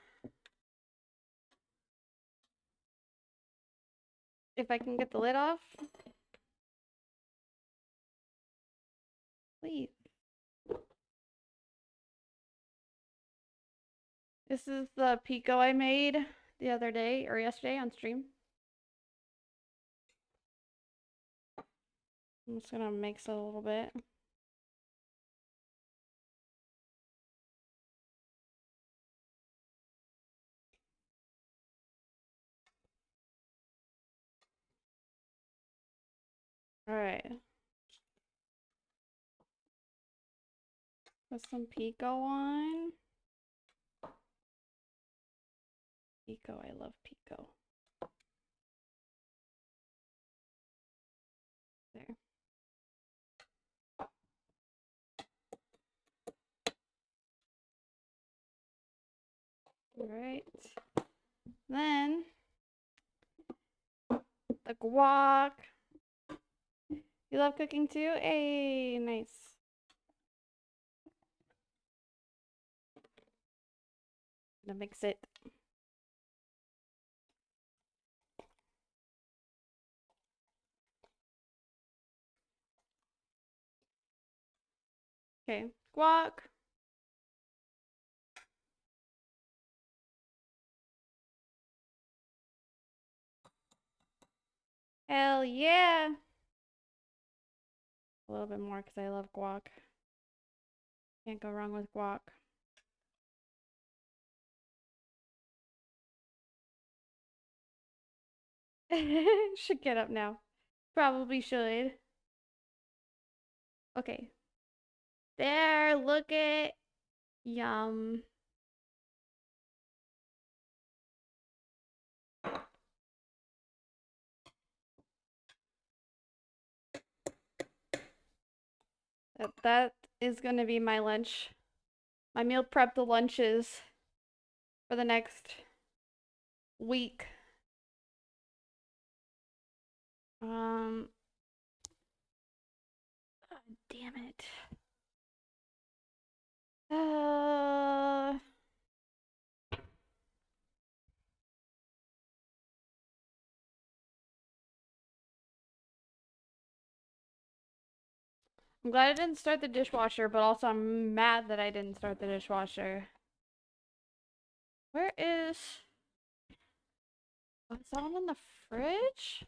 Speaker 1: If I can get the lid off. Please. This is the pico I made the other day or yesterday on stream. I'm just gonna mix it a little bit. All right. Put some pico on. Pico, I love pico. There. All right. Then the guac. You love cooking too? Hey, nice. Gonna mix it. Okay, guac. Hell yeah. A little bit more because I love guac. Can't go wrong with guac. Should get up now. Probably should. Okay. There, look it. Yum. That is gonna be my lunch. My meal prep the lunches for the next week. God damn it. I'm glad I didn't start the dishwasher, but also I'm mad that I didn't start the dishwasher. Where is... Oh, is that one in the fridge?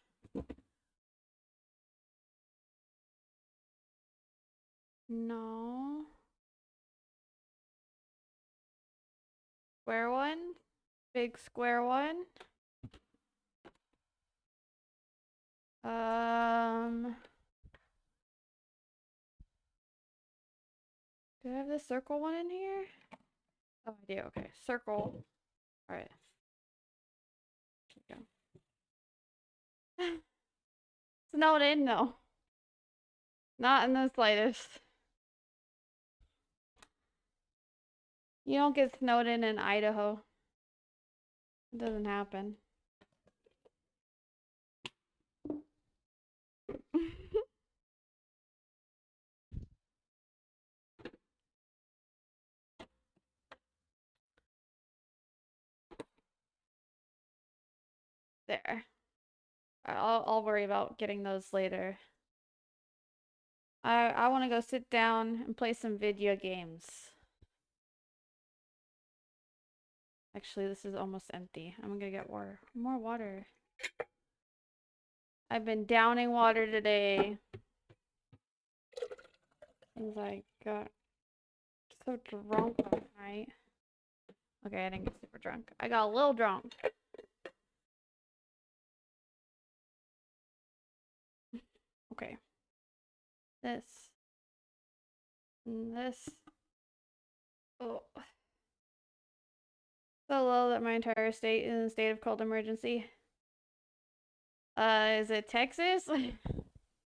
Speaker 1: No. Square one? Big square one? Do I have the circle one in here? Oh, I do. Okay, circle. All right. Here we go. Snowed in? No. Not in the slightest. You don't get snowed in Idaho. It doesn't happen. There. I'll worry about getting those later. I want to go sit down and play some video games. Actually, this is almost empty. I'm gonna get more water. I've been downing water today. Cause I got so drunk last night. Okay, I didn't get super drunk. I got a little drunk. Okay. This. And this. Oh. So low that my entire state is in a state of cold emergency. Is it Texas?